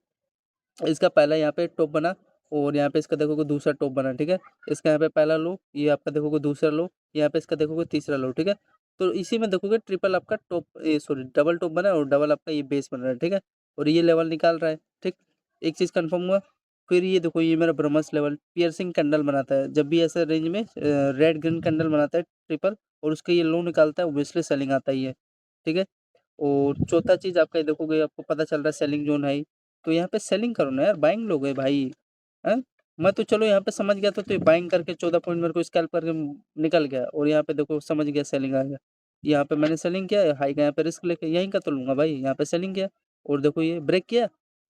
इसका पहला यहाँ पे टॉप बना, और यहाँ पे इसका देखोगे दूसरा टॉप बना है, ठीक है। इसका यहाँ पे पहला लो, ये आपका देखोगे दूसरा लो, यहाँ पे इसका देखोगे तीसरा लो, ठीक है। तो इसी में देखोगे ट्रिपल आपका टॉप, ये सॉरी डबल टॉप बना है और डबल आपका ये बेस बन रहा है, ठीक है। और ये लेवल निकाल रहा है, ठीक। एक चीज़ कंफर्म हुआ। फिर ये देखो ये मेरा ब्रह्मस लेवल पियर्सिंग कैंडल बनाता है, जब भी ऐसे रेंज में रेड ग्रीन कैंडल बनाता है ट्रिपल और उसके ये लो निकालता है, ऑब्वियसली सेलिंग आता ही है, ठीक है। और चौथा चीज़ आपका ये देखोगे, आपको पता चल रहा है सेलिंग जोन है ही, तो यहाँ पे सेलिंग करो ना यार, बाइंग लोग है भाई, हैं। मैं तो चलो यहाँ पे समझ गया था, तो ये बाइंग करके 14 पॉइंट मेरे को स्कैल्प करके निकल गया, और यहाँ पे देखो समझ गया सेलिंग आ गया। यहाँ पे मैंने सेलिंग किया, हाई का यहाँ पे रिस्क लेके यहीं का तो लूंगा भाई, यहाँ पे सेलिंग किया और देखो ये ब्रेक किया।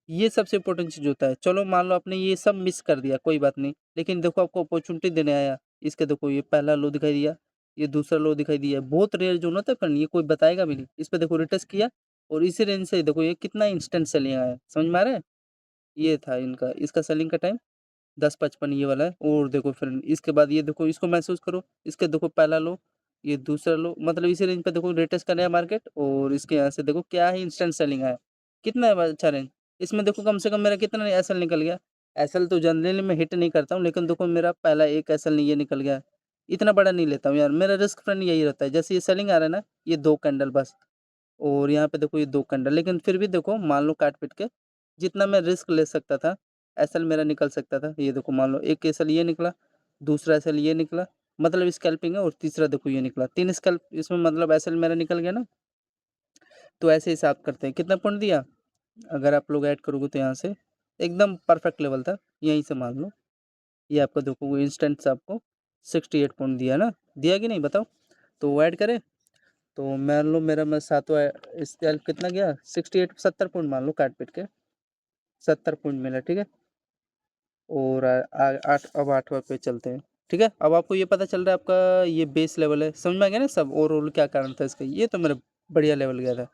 ये सबसे इंपॉर्टेंट चीज़ होता है। चलो मान लो आपने ये सब मिस कर दिया, कोई बात नहीं, लेकिन देखो आपको अपॉर्चुनिटी देने आया। इसके देखो ये पहला लो दिखाई दिया, ये दूसरा लो दिखाई दिया, बहुत रेयर जोन होता है, पर ये कोई बताएगा भी नहीं। इस पे देखो रिटेस्ट किया और इसी रेंज से देखो ये कितना इंस्टेंट सेलिंग आया, समझ में आ रहा है। ये था इनका, इसका सेलिंग का टाइम 10:55 ये वाला है। और देखो फ्रेंड इसके बाद ये देखो, इसको महसूस करो, इसके देखो पहला लो, ये दूसरा लो, मतलब इसी रेंज पे देखो लेटेस्ट का नया मार्केट, और इसके यहाँ से देखो क्या है इंस्टेंट सेलिंग आया, कितना है भाई अच्छा रेंज। इसमें देखो कम से कम मेरा कितना एसएल निकल गया। एसएल तो जनरली मैं हिट नहीं करता हूँ, लेकिन देखो मेरा पहला एक एसएल ये निकल गया। इतना बड़ा नहीं लेता हूँ यार, मेरा रिस्क फ्रेंड यही रहता है। जैसे ये सेलिंग आ रहा है ना, ये 2 कैंडल बस, और यहाँ पे देखो ये 2 कैंडल, लेकिन फिर भी देखो मान लो काट-पीट के जितना मैं रिस्क ले सकता था, एसएल मेरा निकल सकता था। ये देखो मान लो एक एसएल ये निकला, दूसरा एसएल ये निकला, मतलब स्कैल्पिंग है, और तीसरा देखो ये निकला। 3 स्कैल्प इसमें मतलब एसएल मेरा निकल गया ना। तो ऐसे हिसाब करते हैं। कितना पॉइंट दिया? अगर आप लोग ऐड करोगे तो यहाँ से एकदम परफेक्ट लेवल था। यहीं से मान लो ये आपका देखो इंस्टेंट से आपको 68 पॉइंट दिया ना, दिया कि नहीं बताओ? तो वो ऐड करें, तो मान लो मेरा मैं सातवाँ स्कैल्प कितना गया 68 70 पॉइंट मान लो काट-पीट के 70 पॉइंट मिला, ठीक है। और आठ अब 8वाँ पे चलते हैं, ठीक है। अब आपको ये पता चल रहा है आपका ये बेस लेवल है, समझ में आ गया ना सब ओवरऑल क्या कारण था इसका। ये तो मेरा बढ़िया लेवल गया था,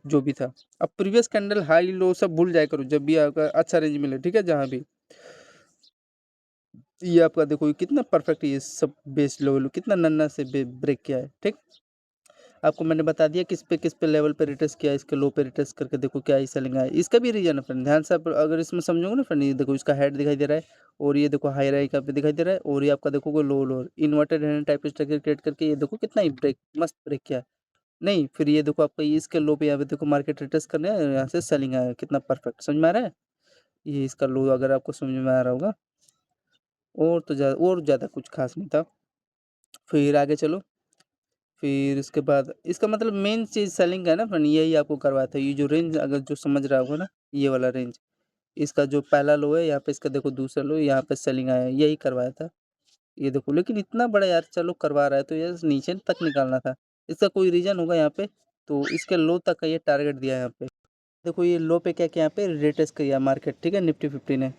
जो भी था। अब प्रीवियस कैंडल हाई लो सब भूल जाया करो जब भी आपका अच्छा रेंज मिले, ठीक है, जहाँ भी। ये आपका देखो ये कितना परफेक्ट, ये सब बेस लेवल कितना नन्ना से ब्रेक किया है, ठीक। आपको मैंने बता दिया किस पे लेवल पे रिटेस्ट किया, इसके लो पे रिटेस्ट करके देखो क्या ही सेलिंग आया। इसका भी रीजन है फ्रेंड, ध्यान से आप अगर इसमें समझोगे ना फ्रेंड, ये देखो इसका हेड दिखाई दे रहा है, और ये देखो हाई राई का पे दिखाई दे रहा है, और ये आपका देखोगे लो लो inverted hand type structure create करके ये देखो कितना ही ब्रेक मस्त ब्रेक किया है। नहीं फिर ये देखो आपका ये इसके लो पे यहाँ पे देखो मार्केट रिटेस्ट करने है, यहाँ से सेलिंग आया, कितना परफेक्ट समझ में आ रहा है। ये इसका लो अगर आपको समझ में आ रहा होगा, और तो ज़्यादा कुछ खास नहीं था। फिर आगे चलो, फिर इसके बाद इसका मतलब मेन चीज़ सेलिंग है ना फ्रेंड, यही आपको करवाया था। ये जो रेंज अगर जो समझ रहा होगा ना, ये वाला रेंज, इसका जो पहला लो है यहाँ पे, इसका देखो दूसरा लो यहाँ पे सेलिंग आया है, यही करवाया था। ये देखो लेकिन इतना बड़ा यार चलो करवा रहा है तो यार नीचे तक निकालना था। इसका कोई रीज़न होगा यहाँ पे, तो इसके लो तक का ये टारगेट दिया है यहाँ पे। देखो ये लो पे क्या किया यहाँ पे रिटेस्ट किया मार्केट, ठीक है, निफ्टी 50 ने।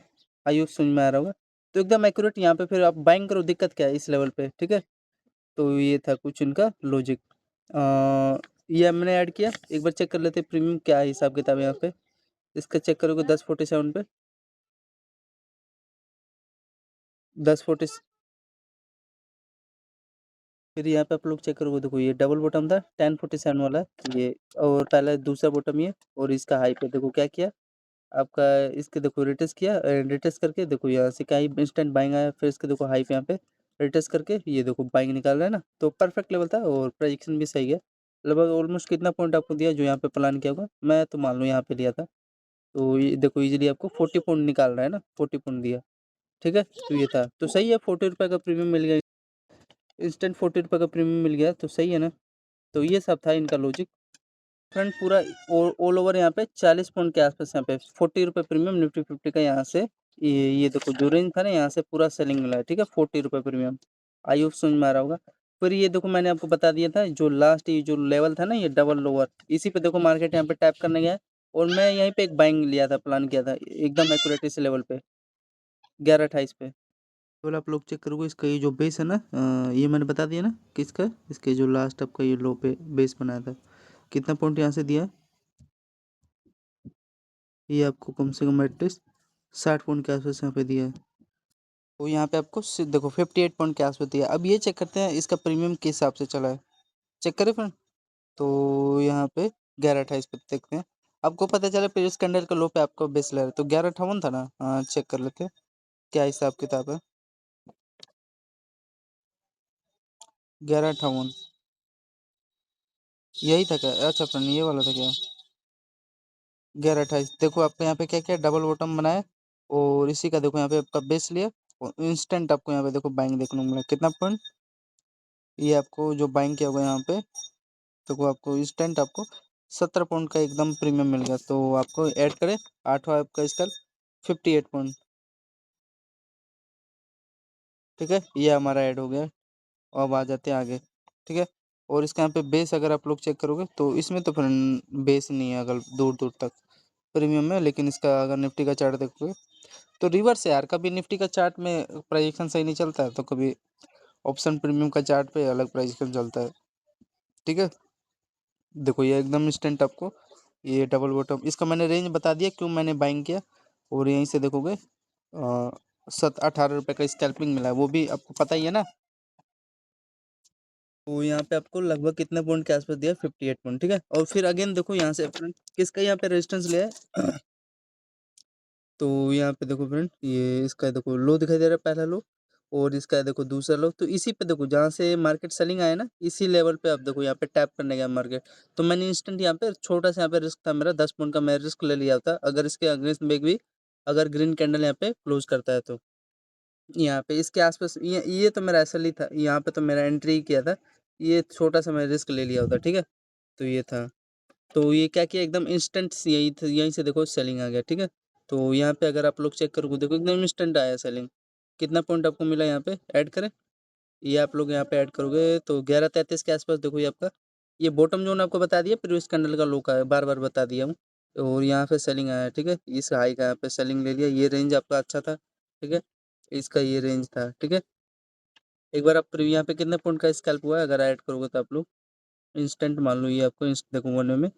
आई होप समझ में आ रहा होगा। तो एकदम एक्यूरेट यहाँ पे फिर आप बाइंग करो, दिक्कत क्या है इस लेवल पे, ठीक है। तो ये था कुछ इनका लॉजिक। ये हमने ऐड किया, एक बार चेक कर लेते हैं प्रीमियम क्या है हिसाब किताब यहाँ पे। इसका चेक करोगे 1047 पे 1040, फिर यहाँ पे आप लोग चेक करोगे देखो ये डबल बॉटम था 1047 वाला ये, और पहला दूसरा बॉटम ये, और इसका हाई पे देखो क्या किया आपका, इसके देखो रिटेस्ट किया, रिटेस्ट करके देखो यहाँ से क्या इंस्टेंट बाइंग आया, फिर इसके देखो हाई पे यहाँ पे रिटेस्ट करके ये देखो बाइंग निकाल रहा है ना, तो परफेक्ट लेवल था और प्रेडिक्शन भी सही है। लगभग ऑलमोस्ट कितना पॉइंट आपको दिया जो यहाँ पे प्लान किया होगा, मैं तो मान लो यहाँ पे लिया था, तो ये देखो इजीली आपको 40 पॉइंट निकाल रहा है ना, 40 पॉइंट दिया, ठीक है। तो ये था तो सही है, 40 रुपये का प्रीमियम मिल गया, इंस्टेंट 40 रुपये का प्रीमियम मिल गया, तो सही है ना। तो ये सब था इनका लॉजिक फ्रेंड पूरा। ऑल ओवर यहाँ पे 40 पॉइंट के आसपास यहाँ पे 40 रुपये प्रीमियम निफ्टी 50 का यहाँ से, ये देखो जो रेंज था ना यहाँ से पूरा सेलिंग मिला है, ठीक है, 40 रुपये प्रीमियम। आई होप समझ में आ रहा होगा। फिर ये देखो मैंने आपको बता दिया था जो लास्ट ये जो लेवल था ना ये डबल लोअर, इसी पे देखो मार्केट यहाँ पे टैप करने गया है, और मैं यहीं पे एक बाइंग लिया था, प्लान किया था एकदम एक्यूरेट इस लेवल पे 11:28 पे। केवल आप लोग चेक करोगे इसका ये जो बेस है ना, ये मैंने बता दिया ना किसका, इसके जो लास्ट आपका ये लो पे बेस बनाया था, कितना पॉइंट यहाँ से दिया है, ये आपको कम से कम एटलीस्ट 60 पॉइंट के आसपास यहाँ पे दिया है। तो यहाँ पे आपको देखो 58 पॉइंट के आसपास दिया है। अब ये चेक करते हैं इसका प्रीमियम किस हिसाब से चला है, चेक करें फ्रेंड। तो यहाँ पे 11:28 पे देखते हैं, आपको पता चला प्रीवियस कैंडल का लो पे आपको बेस ले रहा है, तो 11:58 था ना, हाँ चेक कर लेते हैं क्या हिसाब किताब है? 1158 यही था क्या? अच्छा फ्रेंड ये वाला था क्या? 1128 देखो आपका यहाँ पे क्या क्या डबल बॉटम बनाया और इसी का देखो यहाँ पे आपका बेस लिया और इंस्टेंट आपको यहाँ पे देखो बाइंग देखने को मिला कितना पॉइंट, ये आपको जो बाइंग किया होगा यहाँ पे देखो आपको इंस्टेंट आपको 70 पॉइंट का एकदम प्रीमियम मिल गया। तो आपको ऐड करें 8वां आपका इसका 58 पॉइंट, ठीक है ये हमारा ऐड हो गया। अब आ जाते हैं आगे, ठीक है। और इसका यहाँ पे बेस अगर आप लोग चेक करोगे तो इसमें तो फिर बेस नहीं है अगर दूर दूर तक प्रीमियम में, लेकिन इसका अगर निफ्टी का चार्ट देखोगे तो रिवर्स है यार, कभी निफ्टी का चार्ट में प्राइजेक्शन सही नहीं चलता है तो कभी ऑप्शन प्रीमियम का चार्ट पे अलग प्राइजेक्शन चलता है, ठीक है। देखो ये एकदम इंस्टेंट आपको ये डबल बॉटम इसका मैंने रेंज बता दिया क्यों मैंने बाइंग किया। और यहीं से देखोगे 18 रुपये का स्कैल्पिंग मिला है वो भी आपको पता ही है ना। तो यहाँ पे आपको लगभग कितने पॉइंट के आसपास दिया 58 पॉइंट, ठीक है। और फिर अगेन देखो यहाँ से फ्रेंड किसका यहाँ पे रेजिस्टेंस लिया है तो यहाँ पे देखो फ्रेंड ये इसका देखो लो दिखाई दे रहा है पहला लो, और इसका देखो दूसरा लो। तो इसी पे देखो जहाँ से मार्केट सेलिंग आया ना इसी लेवल पे आप देखो यहाँ पे टैप करने गया मार्केट। तो मैंने इंस्टेंट यहाँ पे छोटा सा यहाँ पे रिस्क था मेरा 10 पॉइंट का, मैं रिस्क ले लिया था अगर इसके अगेंस्ट में भी अगर ग्रीन कैंडल यहाँ पे क्लोज करता है तो यहाँ पे इसके आसपास ये तो मेरा ऐसा ही था, यहाँ पे तो मेरा एंट्री किया था, ये छोटा सा मैं रिस्क ले लिया होता, ठीक है। तो ये था, तो ये क्या किया एकदम इंस्टेंट यही यहीं से देखो सेलिंग आ गया, ठीक है। तो यहाँ पे अगर आप लोग चेक करोगे देखो एकदम इंस्टेंट आया सेलिंग। कितना पॉइंट आपको मिला यहाँ पे ऐड करें, ये आप लोग यहाँ पे ऐड करोगे तो 1133 के आसपास देखो ये आपका ये बॉटम जोन आपको बता दिया प्रीवियस कैंडल का लो का है, बार बार बता दिया हूँ। और यहाँ पे सेलिंग आया, ठीक है, इस हाई का यहाँ पे सेलिंग ले लिया, ये रेंज आपका अच्छा था, ठीक है, इसका ये रेंज था, ठीक है। एक बार आप यहाँ पे कितने पॉइंट का स्कैल्प हुआ है अगर ऐड करोगे तो आप लोग इंस्टेंट मान लो ये आपको देखो वन में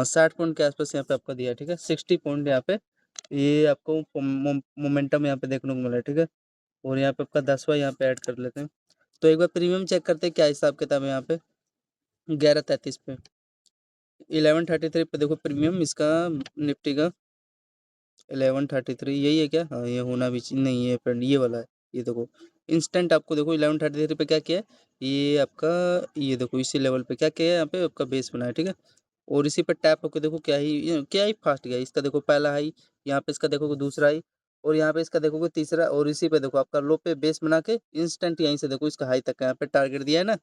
60 पॉइंट के आसपास यहाँ पे आपका दिया है, ठीक है। 60 पॉइंट यहाँ पे ये आपको मोमेंटम यहाँ पे देखने को मिला है, ठीक है। और यहाँ पे आपका 10वां यहाँ पे ऐड कर लेते हैं। तो एक बार प्रीमियम चेक करते हैं क्या हिसाब किताब है यहाँ पे 1133 पे 1133 पे देखो प्रीमियम इसका निफ्टी का 1133 यही है क्या? हाँ ये होना भी नहीं है फ्रेंड, ये वाला है। ये देखो इंस्टेंट आपको देखो 1133 पे क्या किया है, ये आपका ये देखो इसी लेवल पे क्या किया है यहाँ पे आपका बेस बना है, ठीक है। और इसी पे टैप होकर देखो क्या ही फास्ट गया, इसका देखो पहला हाई, यहाँ पे इसका देखोगे दूसरा हाई, और यहाँ पे इसका देखोगे तीसरा, और इसी पे देखो आपका लो पे बेस बना के इंस्टेंट यहीं से देखो इसका हाई तक का यहाँ पे टारगेट दिया है ना।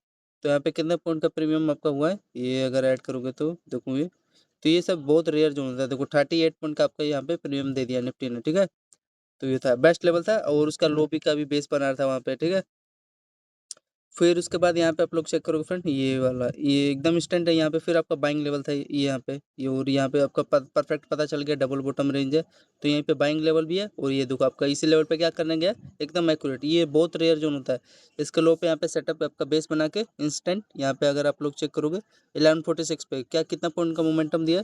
तो यहाँ पे कितने पॉइंट का प्रीमियम आपका हुआ है ये अगर ऐड करोगे तो देखो ये, तो ये सब बहुत रेयर जो होता है देखो 38 पॉइंट का आपका यहाँ पे प्रीमियम दे दिया निफ्टी ने, ठीक है। तो ये था बेस्ट लेवल था और उसका लो भी का भी बेस बना रहा था वहाँ पे, ठीक है। फिर उसके बाद यहाँ पे आप लोग चेक करोगे फ्रेंड ये वाला ये एकदम इंस्टेंट है, यहाँ पे फिर आपका बाइंग लेवल था ये यहाँ पे ये, और यहाँ पे आपका परफेक्ट पता चल गया डबल बॉटम रेंज है, तो यहीं पे बाइंग लेवल भी है। और ये देखो आपका इसी लेवल पे क्या करने गया एकदम एक्यूरेट, ये बहुत रेयर जोन होता है। इसके लो पे यहाँ पे सेटअप आपका बेस बना के इंस्टेंट यहाँ पे अगर आप लोग चेक करोगे 1146 पे क्या कितना पॉइंट का मोमेंटम दिया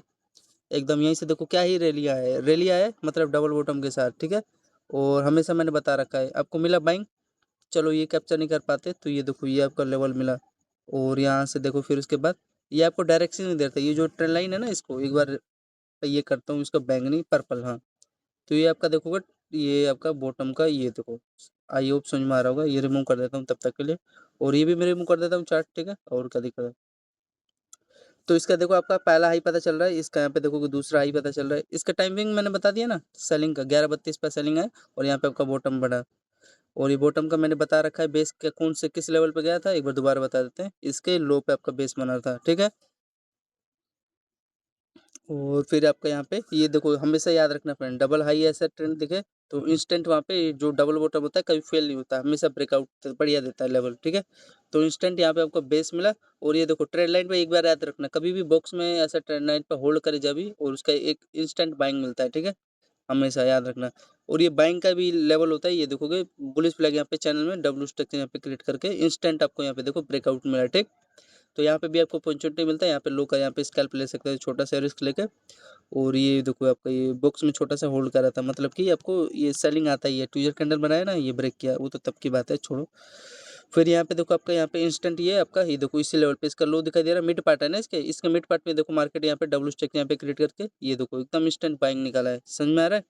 एकदम यहीं से देखो क्या ही रैली आया है मतलब डबल बॉटम के साथ, ठीक है। और हमेशा मैंने बता रखा है आपको मिला बाइंग, चलो ये कैप्चर नहीं कर पाते तो ये देखो ये आपका लेवल मिला। और यहाँ से देखो फिर उसके बाद ये आपको डायरेक्शन नहीं देता, ये जो ट्रेंड लाइन है ना इसको एक बार ये करता हूँ इसका बैंगनी पर्पल, हाँ। तो ये आपका देखोगे ये आपका बॉटम का ये देखो आई होप समझ में आ रहा होगा, ये रिमूव कर देता हूँ तब तक के लिए, और ये भी मैं रिमूव कर देता हूँ चार्ट, ठीक है। और क्या दिक्कत है, तो इसका देखो आपका पहला हाई पता चल रहा है, इसका यहाँ पे देखो दूसरा हाई पता चल रहा है, इसका टाइमिंग मैंने बता दिया ना सेलिंग का 11:32 पर सेलिंग है, और यहाँ पे आपका बॉटम बना। और ये बॉटम का मैंने बता रखा है बेस के कौन से किस लेवल पे गया था, एक बार दोबारा बता देते हैं, इसके लो पे आपका बेस बना था, ठीक है। और फिर आपका यहाँ पे ये देखो हमेशा याद रखना फ्रेंड डबल हाई ऐसा ट्रेंड दिखे तो इंस्टेंट वहाँ पे जो डबल बॉटम होता है कभी फेल नहीं होता, हमेशा ब्रेकआउट बढ़िया देता है लेवल, ठीक है। तो इंस्टेंट यहाँ पे आपको बेस मिला। और ये देखो ट्रेंड लाइन पे एक बार याद रखना कभी भी बॉक्स में ऐसा ट्रेंड लाइन पे होल्ड करे जब भी और उसका एक इंस्टेंट बाइंग मिलता है, ठीक है, हमेशा याद रखना। और ये बाइंग का भी लेवल होता है, ये देखोगे बुलिश फ्लैग यहाँ पे चैनल में डब्ल्यू स्ट्रक्चर यहाँ पे क्रिएट करके इंस्टेंट आपको यहाँ पे देखो ब्रेकआउट मिला, ठीक। तो यहाँ पे भी आपको अपॉर्चुनिटी मिलता है, यहाँ पे लो का यहाँ पे स्कैल्प ले सकते हैं छोटा सा रिस्क लेकर। और ये देखो आपका ये बॉक्स में छोटा सा होल्ड कर रहा था मतलब कि आपको ये सेलिंग आता ही है, ट्विजर कैंडल बनाया ना ये ब्रेक किया वो तो तब की बात है, छोड़ो। फिर यहाँ पे देखो आपका यहाँ पे इंस्टेंट ये आपका ये देखो इसी लेवल पे इसका लो दिखाई दे रहा है, मिड पार्ट है ना इसके मिड पार्ट में देखो मार्केट यहाँ पे डब्ल्यू स्टेक यहाँ पे क्रिएट करके ये देखो एकदम इंस्टेंट बाइंग निकाला है, समझ में आ रहा है।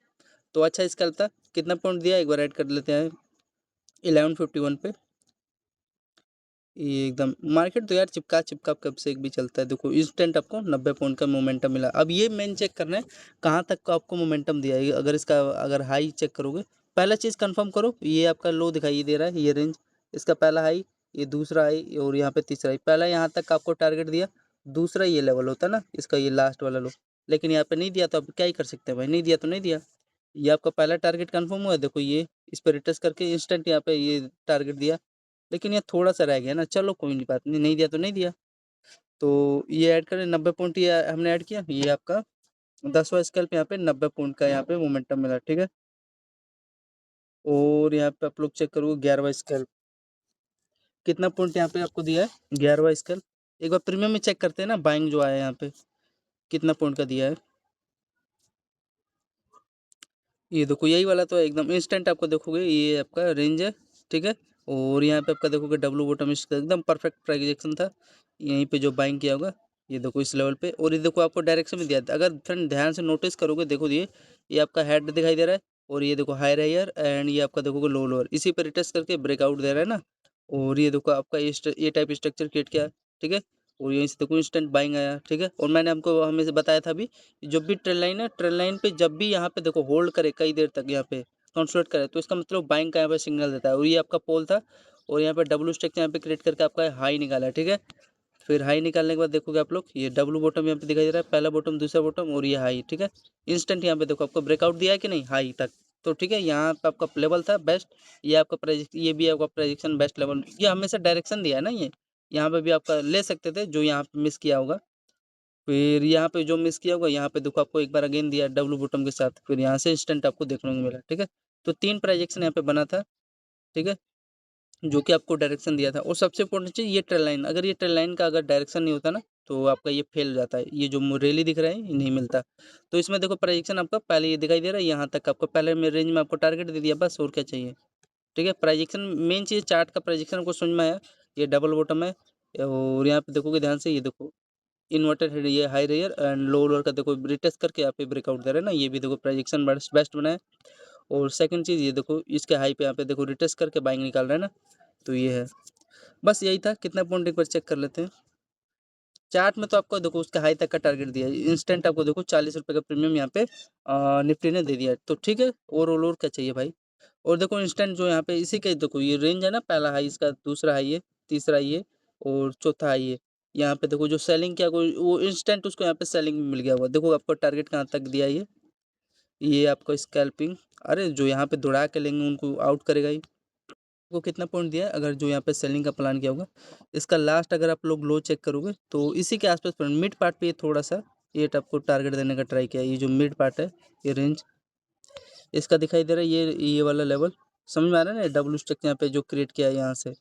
तो अच्छा स्कैल्प था, कितना पॉइंट दिया एक बार ऐड कर लेते हैं 1151 पे। ये एकदम मार्केट तो यार चिपका चिपका कब से एक भी चलता है। देखो इंस्टेंट आपको 90 पॉइंट का मोमेंटम मिला। अब ये मेन चेक करना है कहाँ तक का आपको मोमेंटम दिया है। अगर इसका अगर हाई चेक करोगे, पहला चीज़ कंफर्म करो ये आपका लो दिखाई दे रहा है, ये रेंज इसका पहला हाई, ये दूसरा हाई और यहाँ पे तीसरा हाई। पहला यहाँ तक का आपको टारगेट दिया, दूसरा ये लेवल होता है ना इसका, ये लास्ट वाला लो, लेकिन यहाँ पे नहीं दिया तो अब क्या ही कर सकते हैं भाई, नहीं दिया तो नहीं दिया। ये आपका पहला टारगेट कंफर्म हुआ है, देखो ये इस पर रिटच करके इंस्टेंट यहाँ पे ये टारगेट दिया, लेकिन ये थोड़ा-सा रह गया ना, चलो कोई नहीं, बात नहीं, नहीं दिया तो नहीं दिया। तो ये ऐड करें 90 पॉइंट, ये हमने ऐड किया, ये आपका 10वाँ स्कैल्प यहाँ पे 90 पॉइंट का यहाँ पे मोमेंटम मिला, ठीक है। और यहाँ पे आप लोग चेक करोगे 11वाँ स्कैल्प, कितना पॉइंट यहाँ पे आपको दिया है, 11वाँ स्कैल्प। एक बार प्रीमियम में चेक करते हैं ना, बाइंग जो आया है यहाँ पे कितना पॉइंट का दिया है। ये देखो यही वाला तो एकदम इंस्टेंट आपको देखोगे, ये आपका रेंज है, ठीक है। और यहाँ पे आपका देखोगे डब्लू बॉटम इसका एकदम परफेक्ट प्रोजेक्शन था, यहीं पे जो बाइंग किया होगा, ये देखो इस लेवल पे। और ये देखो आपको डायरेक्शन में दिया था, अगर फ्रेंड ध्यान से नोटिस करोगे, देखो ये आपका हेड दिखाई दे रहा है, और ये देखो हायर हायर एंड ये आपका देखोगे लो लोअर, इसी पे रिटेस्ट करके ब्रेकआउट दे रहा है ना। और ये देखो आपका ये टाइप स्ट्रक्चर क्रिएट किया, ठीक है। और यहीं से देखो इंस्टेंट बाइंग आया, ठीक है। और मैंने आपको हमें बताया था अभी, जब भी ट्रेंड लाइन है, ट्रेंड लाइन पे जब भी यहाँ पे देखो होल्ड करे कई देर तक, यहाँ पे कंसोलिडेट करे, तो इसका मतलब बाइंग का यहाँ पे सिग्नल देता है। और ये आपका पोल था, और यहाँ पे डब्लू स्ट्रक्चर यहाँ पे क्रिएट करके आपका हाई निकाला है, ठीक है। फिर हाई निकालने के बाद देखोगे आप लोग, ये डब्लू बॉटम यहाँ पे दिखाई दे रहा है, पहला बॉटम दूसरा बॉटम और ये हाई, ठीक है। इंस्टेंट यहाँ पे देखो आपको ब्रेकआउट दिया है कि नहीं, हाई तक, तो ठीक है। यहाँ पे आपका लेवल था बेस्ट, ये आपका प्रोजेक्ट, ये भी आपका प्रोजेक्शन बेस्ट लेवल, ये हमेशा डायरेक्शन दिया है ना, ये यहाँ पे भी आपका ले सकते थे, जो यहाँ पे मिस किया होगा। फिर यहाँ पे जो मिस किया होगा, यहाँ पे देखो आपको एक बार अगेन दिया डब्लू बॉटम के साथ, फिर यहाँ से इंस्टेंट आपको देखने को मिला, ठीक है। तो 3 प्रोजेक्शन यहाँ पे बना था, ठीक है, जो कि आपको डायरेक्शन दिया था। और सबसे इम्पोर्टेंट चीज़ ये ट्रेल लाइन, अगर ये ट्रेल लाइन का अगर डायरेक्शन नहीं होता ना, तो आपका ये फेल हो जाता है, ये जो रेली दिख रहा है ये नहीं मिलता। तो इसमें देखो प्रोजेक्शन आपका पहले ये दिखाई दे रहा है, यहाँ तक आपको पहले में रेंज में आपको टारगेट दे दिया, बस और क्या चाहिए, ठीक है। प्रोजेक्शन मेन चीज़, चार्ट का प्रोजेक्शन को समझ में आया, ये डबल बॉटम है। और यहाँ पे देखोगे ध्यान से, ये देखो इन्वर्टेड हेड, ये higher and low lower का देखो रिटेस्ट करके यहाँ पे ब्रेकआउट दे रहा है ना, ये भी देखो प्रोजेक्शन बेस्ट बना है। और सेकंड चीज़ ये देखो इसके हाई पे यहाँ पे देखो रिटेस्ट करके बाइंग निकाल रहा है ना, तो ये है। बस यही था, कितना पॉइंट एक बार चेक कर लेते हैं। चार्ट में तो आपको देखो उसका हाई तक का टारगेट दिया है, इंस्टेंट आपको देखो 40 रुपये का प्रीमियम यहाँ पे निफ्टी ने दे दिया है, तो ठीक है। और क्या चाहिए भाई। और देखो इंस्टेंट जो यहाँ पे इसी का देखो ये रेंज है ना, पहला हाई इसका, दूसरा हाई है, तीसरा हाई है और चौथा हाई है। यहाँ पे देखो जो सेलिंग किया वो इंस्टेंट उसको यहाँ पे सेलिंग में मिल गया हुआ, देखो आपको टारगेट कहाँ तक दिया है ये आपको स्कैल्पिंग, अरे जो यहाँ पे दौड़ा के लेंगे उनको आउट करेगा ही। को कितना पॉइंट दिया है, अगर जो यहाँ पे सेलिंग का प्लान किया होगा, इसका लास्ट अगर आप लोग लो चेक करोगे तो इसी के आसपास मिड पार्ट पे ये थोड़ा सा ये आपको टारगेट देने का ट्राई किया है। ये जो मिड पार्ट है, ये रेंज इसका दिखाई दे रहा है, ये वाला लेवल समझ में आ रहा है ना, डब्लू स्ट्रक्चर यहाँ पे जो क्रिएट किया है यहाँ से,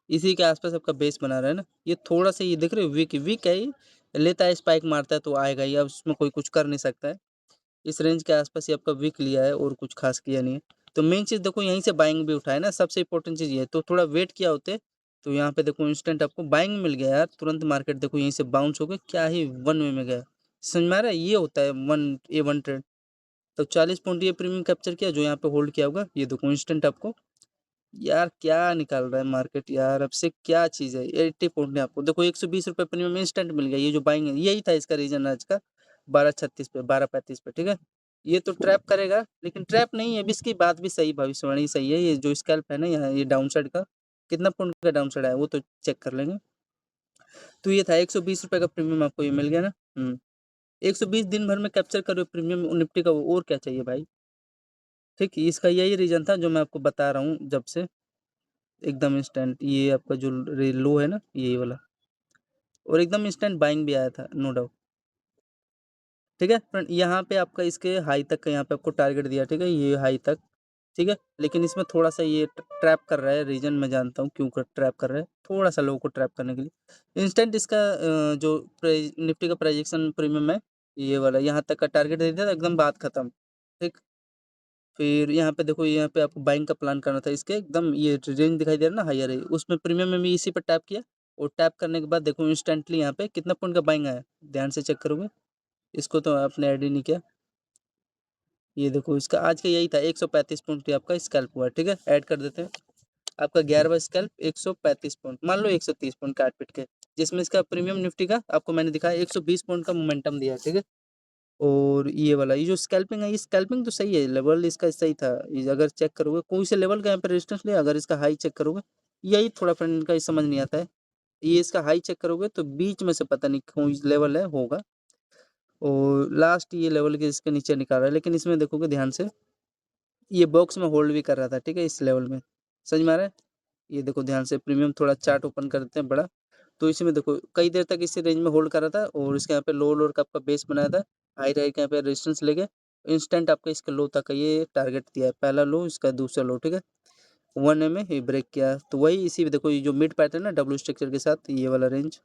इसी के आसपास आपका बेस बना रहा है ना। ये थोड़ा सा ये देख रहे हो वीक वीक है, ये लेता है स्पाइक मारता है तो आएगा ही, अब उसमें कोई कुछ कर नहीं सकता है। इस रेंज के आसपास ये आपका वीक लिया है और कुछ खास किया नहीं है। तो मेन चीज़ देखो यहीं से बाइंग भी उठाया ना, सबसे इंपॉर्टेंट चीज़ ये है। तो थोड़ा वेट किया होते तो यहाँ पे देखो इंस्टेंट आपको बाइंग मिल गया यार, तुरंत मार्केट देखो यहीं से बाउंस हो गया, क्या ही वन वे में गया। समझ में आ रहा है, ये होता है वन ट्रेड। तो 40 पॉइंट ये प्रीमियम कैप्चर किया, जो यहाँ पे होल्ड किया होगा, ये देखो इंस्टेंट आपको यार क्या निकाल रहा है मार्केट यार, अब से क्या चीज़ है। 80 पॉइंट ने आपको देखो 120 रुपये प्रीमियम इंस्टेंट मिल गया, ये जो बाइंग है यही था इसका रीजन आज का, 12:36 पे 12:35 पे, ठीक है। ये तो ट्रैप करेगा, लेकिन ट्रैप नहीं है, अभी इसकी बात भी सही, भविष्यवाणी सही है। ये जो स्कैल्प है ना यहाँ, ये डाउन साइड का कितना पॉइंट का डाउन साइड है वो तो चेक कर लेंगे। तो ये था 120 रुपये का प्रीमियम आपको ये मिल गया ना। 120 दिन भर में कैप्चर करो प्रीमियम निफ्टी का, और क्या चाहिए भाई। ठीक, इसका यही रीजन था जो मैं आपको बता रहा हूँ जब से, एकदम इंस्टेंट ये आपका जो लो है ना, यही वाला, और एकदम इंस्टेंट बाइंग भी आया था, नो डाउट। ठीक है फ्रेंड, यहाँ पे आपका इसके हाई तक का यहाँ पे आपको टारगेट दिया, ठीक है, ये हाई तक, ठीक है। लेकिन इसमें थोड़ा सा ये ट्रैप कर रहा है, रीजन मैं जानता हूँ क्यों कर ट्रैप कर रहा है, थोड़ा सा लोगों को ट्रैप करने के लिए। इंस्टेंट इसका जो निफ्टी का प्रोजेक्शन प्रीमियम है, ये वाला यहाँ तक का टारगेट दे दिया था, एकदम बात खत्म। ठीक, फिर यहाँ पे देखो, यहाँ पे आपको बाइंग का प्लान करना था इसके, एकदम ये रेंज दिखाई दे रहा है ना, हायर है, उसमें प्रीमियम में भी इसी पर टैप किया। और टैप करने के बाद देखो इंस्टेंटली यहाँ पे कितना पॉइंट का बाइंग आया, ध्यान से चेक करोगे। इसको तो आपने ऐड ही नहीं किया, ये देखो इसका आज का यही था 135 पॉइंट आपका स्कैल्प हुआ, ठीक है। ऐड कर देते हैं आपका 11वां स्कैल्प 135 पॉइंट, मान लो 130 पॉइंट काट पीट के, जिसमें इसका प्रीमियम निफ्टी का आपको मैंने दिखाया 120 पॉइंट का मोमेंटम दिया है, ठीक है। और ये वाला ये जो स्कैल्पिंग है, ये स्कैल्पिंग तो सही है, लेवल इसका सही था। ये अगर चेक करोगे कोई से लेवल का यहाँ पे रेजिस्टेंस नहीं, अगर इसका हाई चेक करोगे, यही थोड़ा फ्रेंड इनका समझ नहीं आता है। ये इसका हाई चेक करोगे तो बीच में से पता नहीं कौन लेवल है होगा, और लास्ट ये लेवल के इसके नीचे निकाल रहा है, लेकिन इसमें देखोगे ध्यान से ये बॉक्स में होल्ड भी कर रहा था, ठीक है, इस लेवल में। समझ में आ रहा है? ये देखो ध्यान से, प्रीमियम थोड़ा चार्ट ओपन कर देते हैं बड़ा, तो इसमें देखो कई देर तक इसी रेंज में होल्ड कर रहा था, और इसके यहाँ पे लो लोअर का आपका बेस बनाया था, हाई राइट के यहाँ पे रेजिस्टेंस लेके इंस्टेंट आपका इसका लो तक का ये टारगेट दिया है, पहला लो इसका दूसरा लो, ठीक है। 1 में ये ब्रेक किया, तो वही इसी देखो ये जो मिड पैटर्न है डब्ल्यू स्ट्रक्चर के साथ, ये वाला रेंज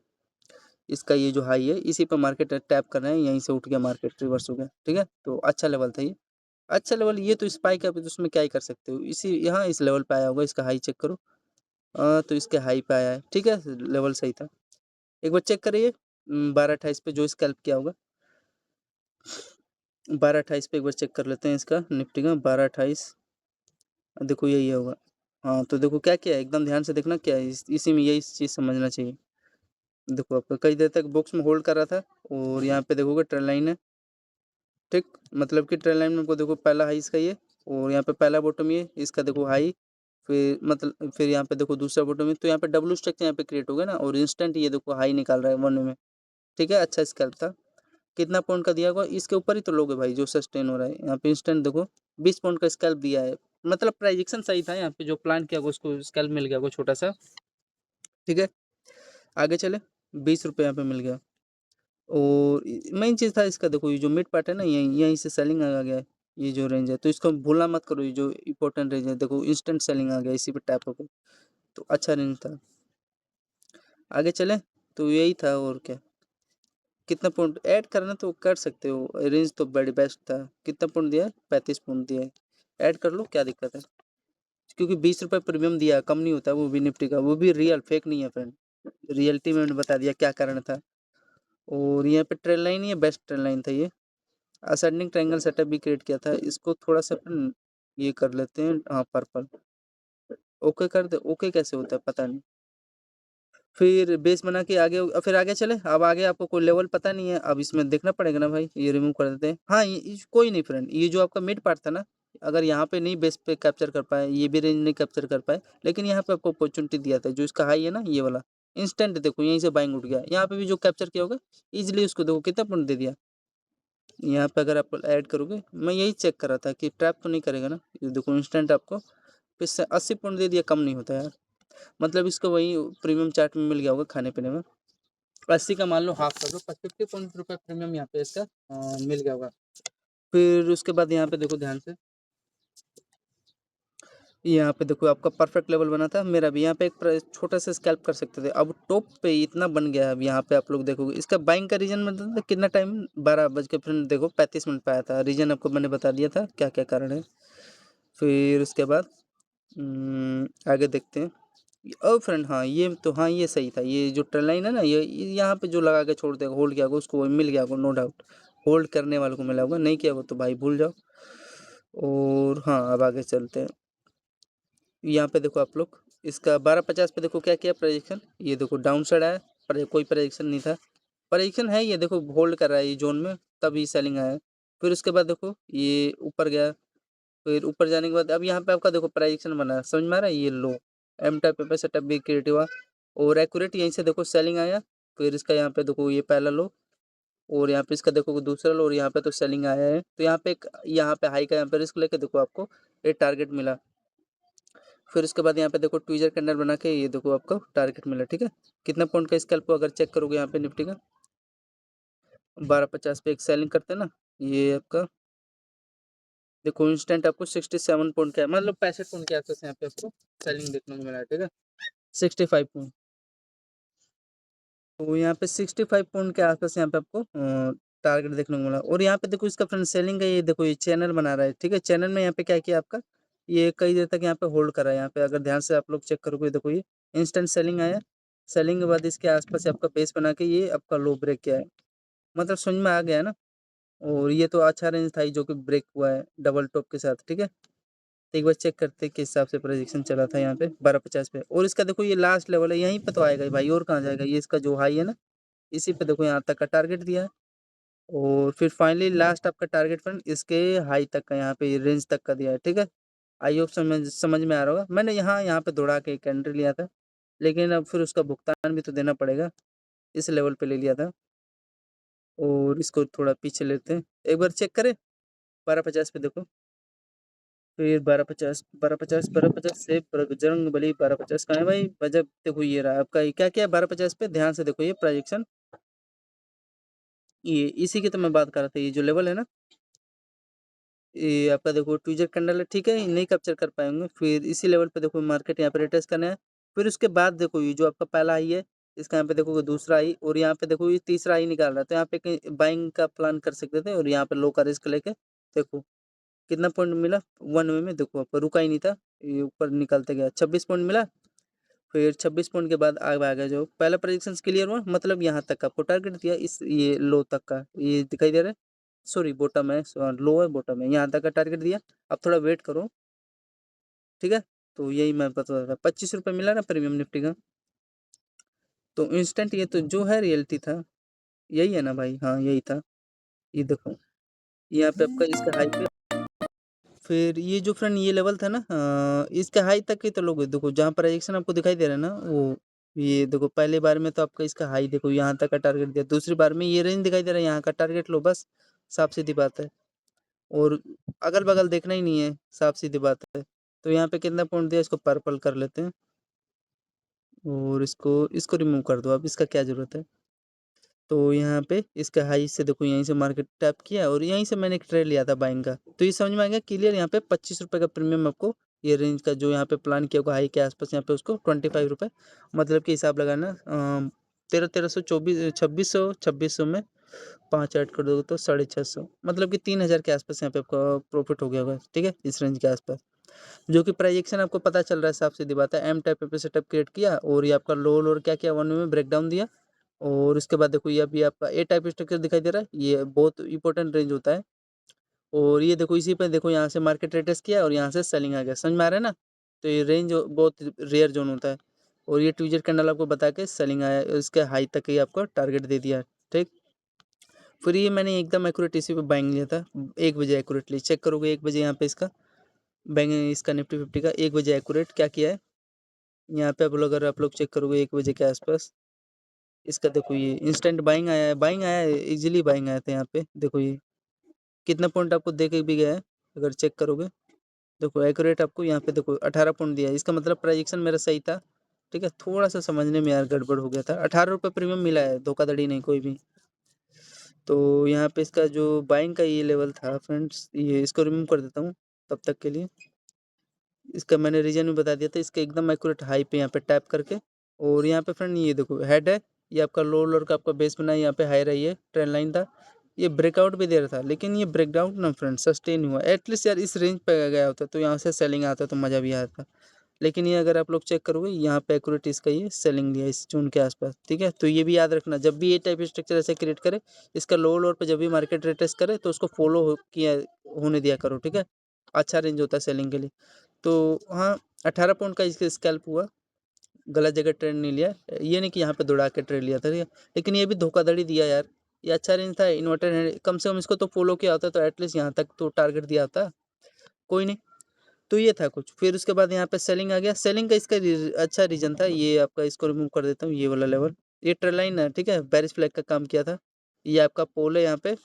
इसका ये जो हाई है इसी पर मार्केट टैप कर रहे हैं, यहीं से उठ गया मार्केट, रिवर्स हो गया, ठीक है। तो अच्छा लेवल था ये, अच्छा लेवल, ये तो स्पाइक है, तो उसमें क्या ही कर सकते हो, इसी यहाँ इस लेवल पे आया होगा, इसका हाई चेक करो। तो इसके हाई पे आया है, ठीक है, लेवल सही था। एक बार चेक करिए 12-28 पे जो स्कैल्प किया होगा, 12-28 पे एक बार चेक कर लेते हैं इसका निफ्टी का 12-28, देखो यही होगा। हाँ तो देखो क्या क्या है, एकदम ध्यान से देखना क्या है, इसी में यही चीज़ समझना चाहिए। देखो आपका कई देर तक बॉक्स में होल्ड कर रहा था, और यहाँ पे देखोगे ट्रेंड लाइन है, ठीक, मतलब कि ट्रेंड लाइन में आपको देखो पहला हाई इसका ये, और यहाँ पे पहला बॉटम ये इसका देखो हाई, फिर मतलब फिर यहाँ पे देखो दूसरा बॉटम ये, तो यहाँ पे डब्ल्यू स्ट्रक्चर यहाँ पे क्रिएट हो गया ना, और इंस्टेंट ये देखो हाई निकाल रहा है 1 में, ठीक है। अच्छा स्कैल्प था, कितना पॉइंट का दिया होगा, इसके ऊपर ही तो लोगे भाई जो सस्टेन हो रहा है, यहाँ पे इंस्टेंट देखो 20 पॉइंट का स्कैल्प दिया है, मतलब प्राइजेक्शन सही था, यहाँ पे जो प्लान किया होगा उसको स्कैल्प मिल गया होगा छोटा सा, ठीक है। आगे चले, 20 रुपये यहाँ पे मिल गया, और मेन चीज़ था इसका देखो ये जो मिड पार्ट है ना, यहीं यहीं से सेलिंग आ गया है, ये जो रेंज है, तो इसको भूलना मत करो, ये जो इंपॉर्टेंट रेंज है देखो इंस्टेंट सेलिंग आ गया इसी पे टैप होकर, तो अच्छा रेंज था। आगे चले, तो यही था, और क्या, कितना पॉइंट ऐड करना तो कर सकते हो, रेंज तो बड़ी बेस्ट था। कितना पॉइंट दिया है, 35 पॉइंट दिया है, ऐड कर लो, क्या दिक्कत है, क्योंकि 20 रुपये प्रीमियम दिया है, कम नहीं होता, वो भी निफ्टी का, वो भी रियल, फेक नहीं है फ्रेंड, रियलिटी में मैंने बता दिया क्या कारण था। और यहाँ पे ट्रेंड लाइन, ये बेस्ट ट्रेंड लाइन था, ये असेंडिंग ट्रायंगल सेटअप भी क्रिएट किया था, इसको थोड़ा सा अपन ये कर लेते हैं, हाँ पर्पल, ओके कर दे, ओके कैसे होता है पता नहीं, फिर बेस बना के आगे, फिर आगे चले, अब आगे आपको कोई लेवल पता नहीं है, अब इसमें देखना पड़ेगा ना भाई, ये रिमूव कर देते हैं। हाँ ये कोई नहीं फ्रेंड, ये जो आपका मिड पार्ट था ना, अगर यहाँ पे नहीं बेस पे कैप्चर कर पाए, ये भी रेंज नहीं कैप्चर कर पाए, लेकिन यहाँ पे आपको अपॉर्चुनिटी दिया था, जो इसका हाई है ना ये वाला, इंस्टेंट देखो यहीं से बाइंग उठ गया, यहाँ पे भी जो कैप्चर किया होगा इजिली, उसको देखो कितना पॉइंट दे दिया। यहाँ पे अगर आप ऐड करोगे, मैं यही चेक कर रहा था कि ट्रैप तो नहीं करेगा ना, ये देखो इंस्टेंट आपको फिर से 80 पॉइंट दे दिया, कम नहीं होता यार, मतलब इसको वही प्रीमियम चार्ट में मिल गया होगा खाने पीने में। 80 का मान लो हाफ कर दो, 50 पॉइंट रुपये प्रीमियम यहाँ पे इसका मिल गया होगा। फिर उसके बाद यहाँ पे देखो ध्यान से, यहाँ पे देखो आपका परफेक्ट लेवल बना था, मेरा भी यहाँ पे एक छोटा सा स्कैल्प कर सकते थे, अब टॉप पे इतना बन गया है, अब यहाँ पे आप लोग देखोगे इसका बाइंग का रीजन मतलब था कितना टाइम, 12 बज के फिर देखो 35 मिनट पे आया था, रीजन आपको मैंने बता दिया था क्या क्या कारण है। फिर उसके बाद आगे देखते हैं, ओ फ्रेंड, हाँ ये तो, हाँ ये सही था, ये जो ट्रेन लाइन है ना, ये यहाँ पे जो लगा के छोड़ देगा, होल्ड किया होगा उसको मिल गया होगा, नो डाउट, होल्ड करने वालों को मिला होगा, नहीं किया होगा तो भाई भूल जाओ। और हाँ अब आगे चलते हैं, यहाँ पे देखो आप लोग इसका 12.50 पे देखो क्या किया प्रोजेक्शन, ये देखो डाउन साइड आया, पर कोई प्रोजेक्शन नहीं था, प्रोजेक्शन है, ये देखो होल्ड कर रहा है ये जोन में, तभी सेलिंग आया। फिर उसके बाद देखो ये ऊपर गया, फिर ऊपर जाने के बाद अब यहाँ पे आपका देखो प्रोजेक्शन बना है, समझ में आ रहा है, ये लो एम टाइप पे सेटअप भी क्रिएट हुआ, और एक्यूरेट यहीं से देखो सेलिंग आया, फिर इसका यहाँ पे देखो ये पहला लो, और यहाँ पे इसका देखो दूसरा लो, और यहाँ पे तो सेलिंग आया है, तो यहाँ पे एक, यहाँ पे हाई का यहाँ पे रिस्क लेके देखो आपको ये टारगेट मिला। फिर उसके बाद यहाँ पे देखो ट्विजर कैंडल बना के ये देखो आपको टारगेट मिला, ठीक है। कितना पॉइंट का स्कैल्प अगर चेक करोगे यहाँ पे निफ्टी का, 12.50 पे एक सेलिंग करते हैं ना, ये आपका देखो इंस्टेंट आपको 67 पॉइंट का है, मतलब 65 पॉइंट के आसपास यहाँ पे आपको सेलिंग देखने को मिला है, ठीक है। 65 पॉइंट, तो यहाँ पे 65 पॉइंट के आसपास यहाँ पे आपको टारगेट देखने को मिला, और यहाँ पे देखो इसका फ्रेंड सेलिंग का ये देखो ये चैनल बना रहा है, ठीक है। चैनल में यहाँ पे क्या किया आपका, ये कई देर तक यहाँ पे होल्ड करा है, यहाँ पे अगर ध्यान से आप लोग चेक करोगे देखो ये इंस्टेंट सेलिंग आया, सेलिंग के बाद इसके आसपास आपका बेस बना के ये आपका लो ब्रेक किया है, मतलब समझ में आ गया है ना। और ये तो अच्छा रेंज था ही जो कि ब्रेक हुआ है डबल टॉप के साथ, ठीक है। तो एक बार चेक करते हैं किस हिसाब से प्रोजेक्शन चला था यहाँ पे 1250 पे, और इसका देखो ये लास्ट लेवल है, यहीं पे तो आएगा भाई, और कहाँ जाएगा, ये इसका जो हाई है ना, इसी पे देखो यहाँ तक का टारगेट दिया है। और फिर फाइनली लास्ट आपका टारगेट फ्रेंड इसके हाई तक का, यहाँ पे रेंज तक का दिया है, ठीक है। आई होप समझ समझ में आ रहा होगा। मैंने यहाँ पे दौड़ा के एक एंट्री लिया था, लेकिन अब फिर उसका भुगतान भी तो देना पड़ेगा, इस लेवल पे ले लिया था। और इसको थोड़ा पीछे लेते हैं, एक बार चेक करें 1250 पे देखो। फिर 1250 1250 1250 से बजरंग बली 1250 कहाँ है भाई, बजब देखो ये रहा आपका, ये क्या क्या है 1250 पे, ध्यान से देखो ये प्रोजेक्शन, ये इसी की तो मैं बात कर रहा था, ये जो लेवल है ना, ये आपका देखो ट्विजर कैंडल है, ठीक है, नहीं कैप्चर कर पाएंगे। फिर इसी लेवल पे देखो मार्केट यहाँ पे रिटेस्ट करना है। फिर उसके बाद देखो ये जो आपका पहला आई है, इसका यहाँ पे देखो दूसरा आई, और यहाँ पे देखो ये तीसरा आई निकाल रहा है, तो यहाँ पे कहीं बाइंग का प्लान कर सकते थे, और यहाँ पे लो का रिस्क लेके देखो कितना पॉइंट मिला, 1 वे में देखो आपका रुका ही नहीं था, ये ऊपर निकलते गया, 26 पॉइंट मिला। फिर 26 पॉइंट के बाद आगे आ गया, जो पहला प्रोजेक्शन क्लियर हुआ, मतलब यहाँ तक का आपको टारगेट दिया, इस ये लो तक का ये दिखाई दे रहा है, सॉरी बॉटम है, लो है बॉटम है, यहाँ तक का टारगेट दिया। अब थोड़ा वेट करो, ठीक है। तो यही मैं बता रहा था, 25 रुपये मिला ना प्रीमियम निफ्टी का, तो इंस्टेंट ये तो जो है रियलिटी था, यही है ना भाई, हाँ यही था। ये देखो यहाँ पे आपका इसका हाई पे, फिर ये जो फ्रेंड ये लेवल था ना, इसके हाई तक ही तो लोग देखो, जहाँ प्रोजेक्शन आपको दिखाई दे रहा है ना वो, ये देखो पहली बार में तो आपका इसका हाई देखो यहाँ तक का टारगेट दिया, दूसरी बार में ये रेंज दिखाई दे रहा है, यहाँ का टारगेट लो बस, साफ सीधी बात है। और अगल बगल देखना ही नहीं है, साफ सीधी बात है। तो यहाँ पे कितना पॉइंट दिया, इसको पर्पल कर लेते हैं, और इसको इसको रिमूव कर दो, अब इसका क्या जरूरत है। तो यहाँ पे इसका हाई से देखो, यहीं से मार्केट टैप किया, और यहीं से मैंने एक ट्रेड लिया था बाइंग का, तो ये समझ में आ गया क्लियर। यहाँ पे 25 रुपये का प्रीमियम आपको, ये रेंज का जो यहाँ पे प्लान किया होगा हाई के आसपास, यहाँ पे उसको 25 रुपये, मतलब कि हिसाब लगाना 1300 2600 में 5 ऐड कर दोगे तो 650, मतलब कि 3000 के आसपास यहाँ पे आपका प्रॉफिट हो गया होगा, ठीक है, इस रेंज के आसपास। जो कि प्राइजेक्शन आपको पता चल रहा है, साफ सीधी बात है, एम टाइप पे सेटअप क्रिएट किया, और ये आपका लो और क्या किया, 1 वे में ब्रेक डाउन दिया। और उसके बाद देखो ये अभी आपका ए टाइप स्ट्रक्चर दिखाई दे रहा है, ये बहुत इंपॉर्टेंट रेंज होता है। और ये देखो इसी पे देखो यहाँ से मार्केट रिटेस्ट किया, और यहाँ से सेलिंग आ गया, समझ में आ रहा है ना। तो ये रेंज बहुत रेयर जोन होता है। और ये ट्विजर कैंडल आपको बता के सेलिंग आया, इसके हाई तक ही आपको टारगेट दे दिया, ठीक। फिर ये मैंने एकदम एक्यूरेट इसी पे बाइंग लिया था, 1 बजे एक्यूरेटली चेक करोगे, 1 बजे यहाँ पे इसका बैंक, इसका निफ्टी 50 का 1 बजे एक्यूरेट क्या किया है, यहाँ पे अगर आप लोग चेक करोगे 1 बजे के आसपास, इसका देखो ये इंस्टेंट बाइंग आया है, बाइंग आया है, इजीली बाइंग आया था यहाँ पे, देखो ये कितना पॉइंट आपको दे के भी गया है, अगर चेक करोगे देखो एक्यूरेट आपको यहाँ पे देखो 18 पॉइंट दिया है, इसका मतलब प्राइजेक्शन मेरा सही था, ठीक है। थोड़ा सा समझने में यार गड़बड़ हो गया था, 18 रुपये प्रीमियम मिला है, धोखाधड़ी नहीं कोई भी। तो यहाँ पे इसका जो बाइंग का ये लेवल था फ्रेंड्स, ये इसको रिमूव कर देता हूँ तब तक के लिए। इसका मैंने रीजन भी बता दिया था, इसका एकदम एक्यूरेट हाई पे यहाँ पे टैप करके, और यहाँ पे फ्रेंड ये देखो हेड है, ये आपका लो लोअर का आपका बेस बना है, यहाँ पे हाई रही है, ट्रेंड लाइन था, ये ब्रेकआउट भी दे रहा था, लेकिन ये ब्रेकआउट ना फ्रेंड सस्टेन हुआ, एटलीस्ट यार इस रेंज पे गया होता तो यहाँ से सेलिंग आता तो मज़ा भी आता। लेकिन ये अगर आप लोग चेक करोगे यहाँ पे एक्यूरेट इसका ये सेलिंग लिया इस जून के आसपास, ठीक है। तो ये भी याद रखना, जब भी ये टाइप स्ट्रक्चर ऐसे क्रिएट करे, इसका लो लोअर पे जब भी मार्केट रिटेस्ट करे तो उसको फॉलो किया होने दिया करो, ठीक है। अच्छा रेंज होता है सेलिंग के लिए। तो हाँ, 18 पॉइंट का इसका स्कैल्प हुआ, गलत जगह ट्रेड नहीं लिया, ये नहीं कि यहाँ पे दौड़ा के ट्रेड लिया था, ठीक है। लेकिन ये भी धोखाधड़ी दिया यार, ये अच्छा रेंज था, इन्वर्टर है, कम से कम इसको तो फॉलो किया होता तो एटलीस्ट यहाँ तक तो टारगेट दिया होता, कोई नहीं। तो ये था कुछ, फिर उसके बाद यहाँ पे सेलिंग आ गया, सेलिंग का इसका अच्छा रीजन था, ये आपका इसको रिमूव कर देता हूँ, ये वाला लेवल, ये ट्रेड लाइन है, ठीक है, बेरिश फ्लैग का काम किया था, ये आपका पोल है यहाँ पे।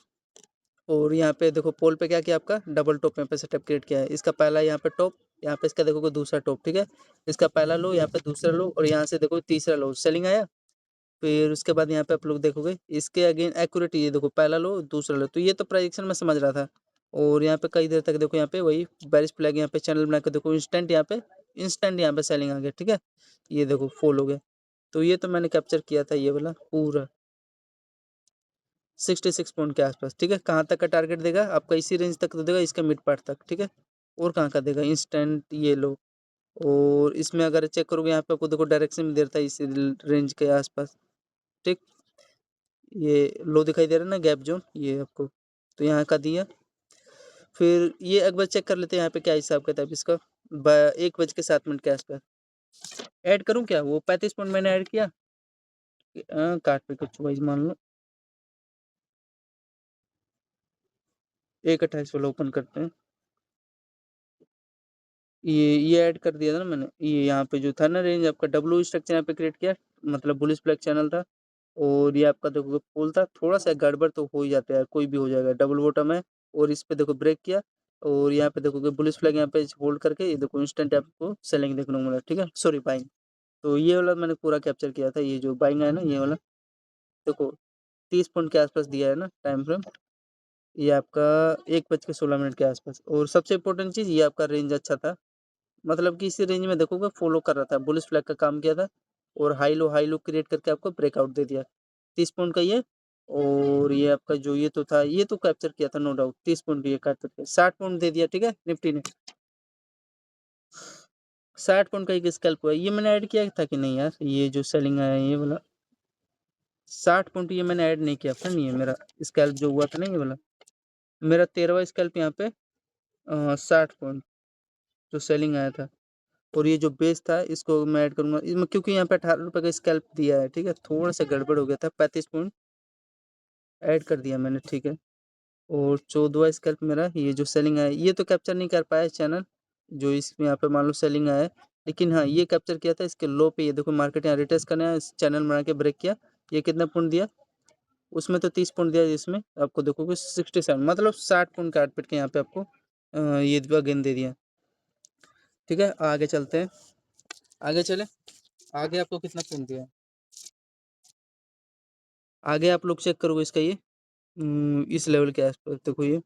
और यहाँ पे देखो पोल पे क्या किया, आपका डबल टॉप यहाँ पे सेटअप क्रिएट किया है, इसका पहला यहाँ पे टॉप, यहाँ पे इसका देखोगे दूसरा टॉप, ठीक है। इसका पहला लो, यहाँ पे दूसरा लो, और यहाँ से देखो तीसरा लो, सेलिंग आया। फिर उसके बाद यहाँ पे आप लोग देखोगे इसके अगेन एक्यूरेट, ये देखो पहला लो दूसरा लो, तो ये तो प्राइजेक्शन में समझ रहा था। और यहाँ पे कई देर तक देखो, यहाँ पे वही बेरिश फ्लैग, यहाँ पे चैनल बना के देखो, इंस्टेंट यहाँ पे सेलिंग आ गया, ठीक है। ये देखो फॉल हो गया, तो ये तो मैंने कैप्चर किया था ये वाला पूरा 66 पॉइंट के आसपास, ठीक है। कहाँ तक का टारगेट देगा आपका, इसी रेंज तक तो देगा, इसका मिड पार्ट तक, ठीक है। और कहाँ का देगा, इंस्टेंट ये लो। और इसमें अगर चेक करोगे यहाँ पे आपको देखो डायरेक्शन में दे रहा था इस रेंज के आसपास, ठीक। ये लो दिखाई दे रहा है ना, गैप जोन, ये आपको तो यहाँ का दिया। फिर ये एक बार चेक कर लेते हैं यहाँ पे क्या हिसाब किताब इसका। 1:07 के आसपास ऐड करूँ क्या? वो 35 पॉइंट मैंने ऐड किया। काट पे कुछ वाइज मान लो 1:28 वाला ओपन करते हैं। ये ऐड कर दिया था ना मैंने। ये यहाँ पे जो था ना रेंज आपका डब्ल्यू स्ट्रक्चर यहाँ पे क्रिएट किया, मतलब बुलिश फ्लैग चैनल था। और ये आपका देखो पुल था, थोड़ा सा गड़बड़ तो हो ही जाता है, कोई भी हो जाएगा। डबल बॉटम है और इस पे देखो ब्रेक किया और यहाँ पे देखोगे बुलिश फ्लैग यहाँ पे होल्ड करके ये देखो इंस्टेंट आपको सेलिंग देखने को मिला, ठीक है, सॉरी बाइंग। तो ये वाला मैंने पूरा कैप्चर किया था। ये जो बाइंग है ना ये वाला देखो 30 पॉइंट के आसपास दिया है ना टाइम फ्रेम। ये आपका 1:16 के आसपास। और सबसे इंपॉर्टेंट चीज़ ये आपका रेंज अच्छा था, मतलब कि इसी रेंज में देखोगे फॉलो कर रहा था, बुलिश फ्लैग का काम किया था और हाई लो क्रिएट करके आपको ब्रेकआउट दे दिया 30 पॉइंट का ये। और ये आपका जो ये तो था, ये तो कैप्चर किया था नो डाउट, 30 पॉइंट ये कैप्चर किया, 60 पॉइंट दे दिया, ठीक है निफ्टी ने। 60 पॉइंट का एक स्कैल्प हुआ, ये मैंने ऐड किया था कि नहीं यार? ये जो सेलिंग आया ये वाला 60 पॉइंट ये मैंने ऐड नहीं किया फ्रेंड। ये मेरा स्कैल्प जो हुआ था ना ये वाला, मेरा 13वां स्कैल्प यहाँ पे 60 पॉइंट जो सेलिंग आया था। और ये जो बेस था इसको मैं ऐड करूँगा इसमें, क्योंकि यहाँ पे 18 रुपये का स्कैल्प दिया है, ठीक है, थोड़ा सा गड़बड़ हो गया था। 35 पॉइंट ऐड कर दिया मैंने, ठीक है। और 14वां स्कैल्प मेरा ये जो सेलिंग आया ये तो कैप्चर नहीं कर पाया चैनल, जो इसमें यहाँ पे मान लो सेलिंग आया है। लेकिन हाँ ये कैप्चर किया था इसके लो पे। ये देखो मार्केट यहाँ रिटेस्ट करने आया, इस चैनल बना के ब्रेक किया। ये कितना पॉइंट दिया? उसमें तो 30 पॉइंट दिया, इसमें आपको देखोगे 67, मतलब 60 पॉइंट काट पीट के यहाँ पे आपको ये गेंद दे दिया, ठीक है। आगे चलते हैं, आगे चले। आगे आपको कितना पॉइंट दिया? आगे आप लोग चेक करोगे इसका ये इस लेवल के आसपास देखो ये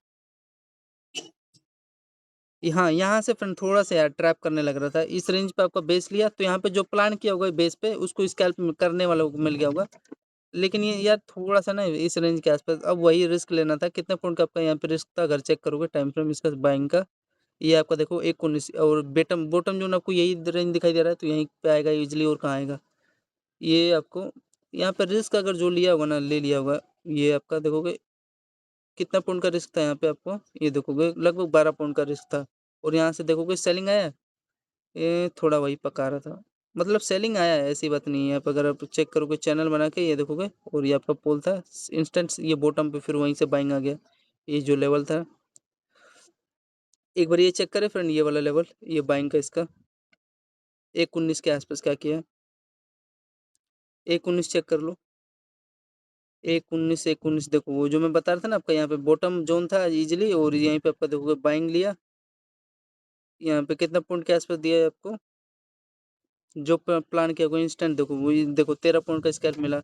हाँ यहाँ से फ्रेंड थोड़ा सा यार ट्रैप करने लग रहा था। इस रेंज पे आपका बेस लिया तो यहाँ पे जो प्लान किया होगा बेस पे उसको स्कैल्प करने वाला को मिल गया होगा। लेकिन ये यार थोड़ा सा ना इस रेंज के आसपास अब वही रिस्क लेना था। कितने पॉइंट का आपका यहाँ पे रिस्क था? अगर चेक करोगे टाइम फ्रेम इसका बाइंग का, ये आपका देखो 1:19 और बेटम बॉटम जो आपको यही रेंज दिखाई दे रहा है, तो यहीं पे आएगा इजिली। और कहाँ आएगा ये आपको? यहाँ पे रिस्क अगर जो लिया होगा ना, ले लिया होगा, ये आपका देखोगे कितना पॉइंट का रिस्क था यहाँ पे आपको, ये देखोगे लगभग 12 पॉइंट का रिस्क था। और यहाँ से देखोगे सेलिंग आया, ये थोड़ा वही पका रहा था, मतलब सेलिंग आया है, ऐसी बात नहीं है। यहाँ पे अगर आप चेक करोगे चैनल बना के, ये देखोगे और ये आपका पोल था इंस्टेंट, ये बॉटम पे फिर वहीं से बाइंग आ गया। ये जो लेवल था एक बार ये चेक करें फ्रेंड, ये वाला लेवल, ये बाइंग का इसका 1:19 के आसपास क्या किया है? 1:19 चेक कर लो। 1:19 देखो वो जो मैं बता रहा था ना आपका, यहाँ पे बॉटम जोन था इजिली। और यहीं पे आपका देखोगे बाइंग लिया, यहाँ पे कितना पॉइंट के आसपास दिया है आपको? जो प्लान किया होगा इंस्टेंट देखो वो देखो 13 पॉइंट का स्कैल्प मिला।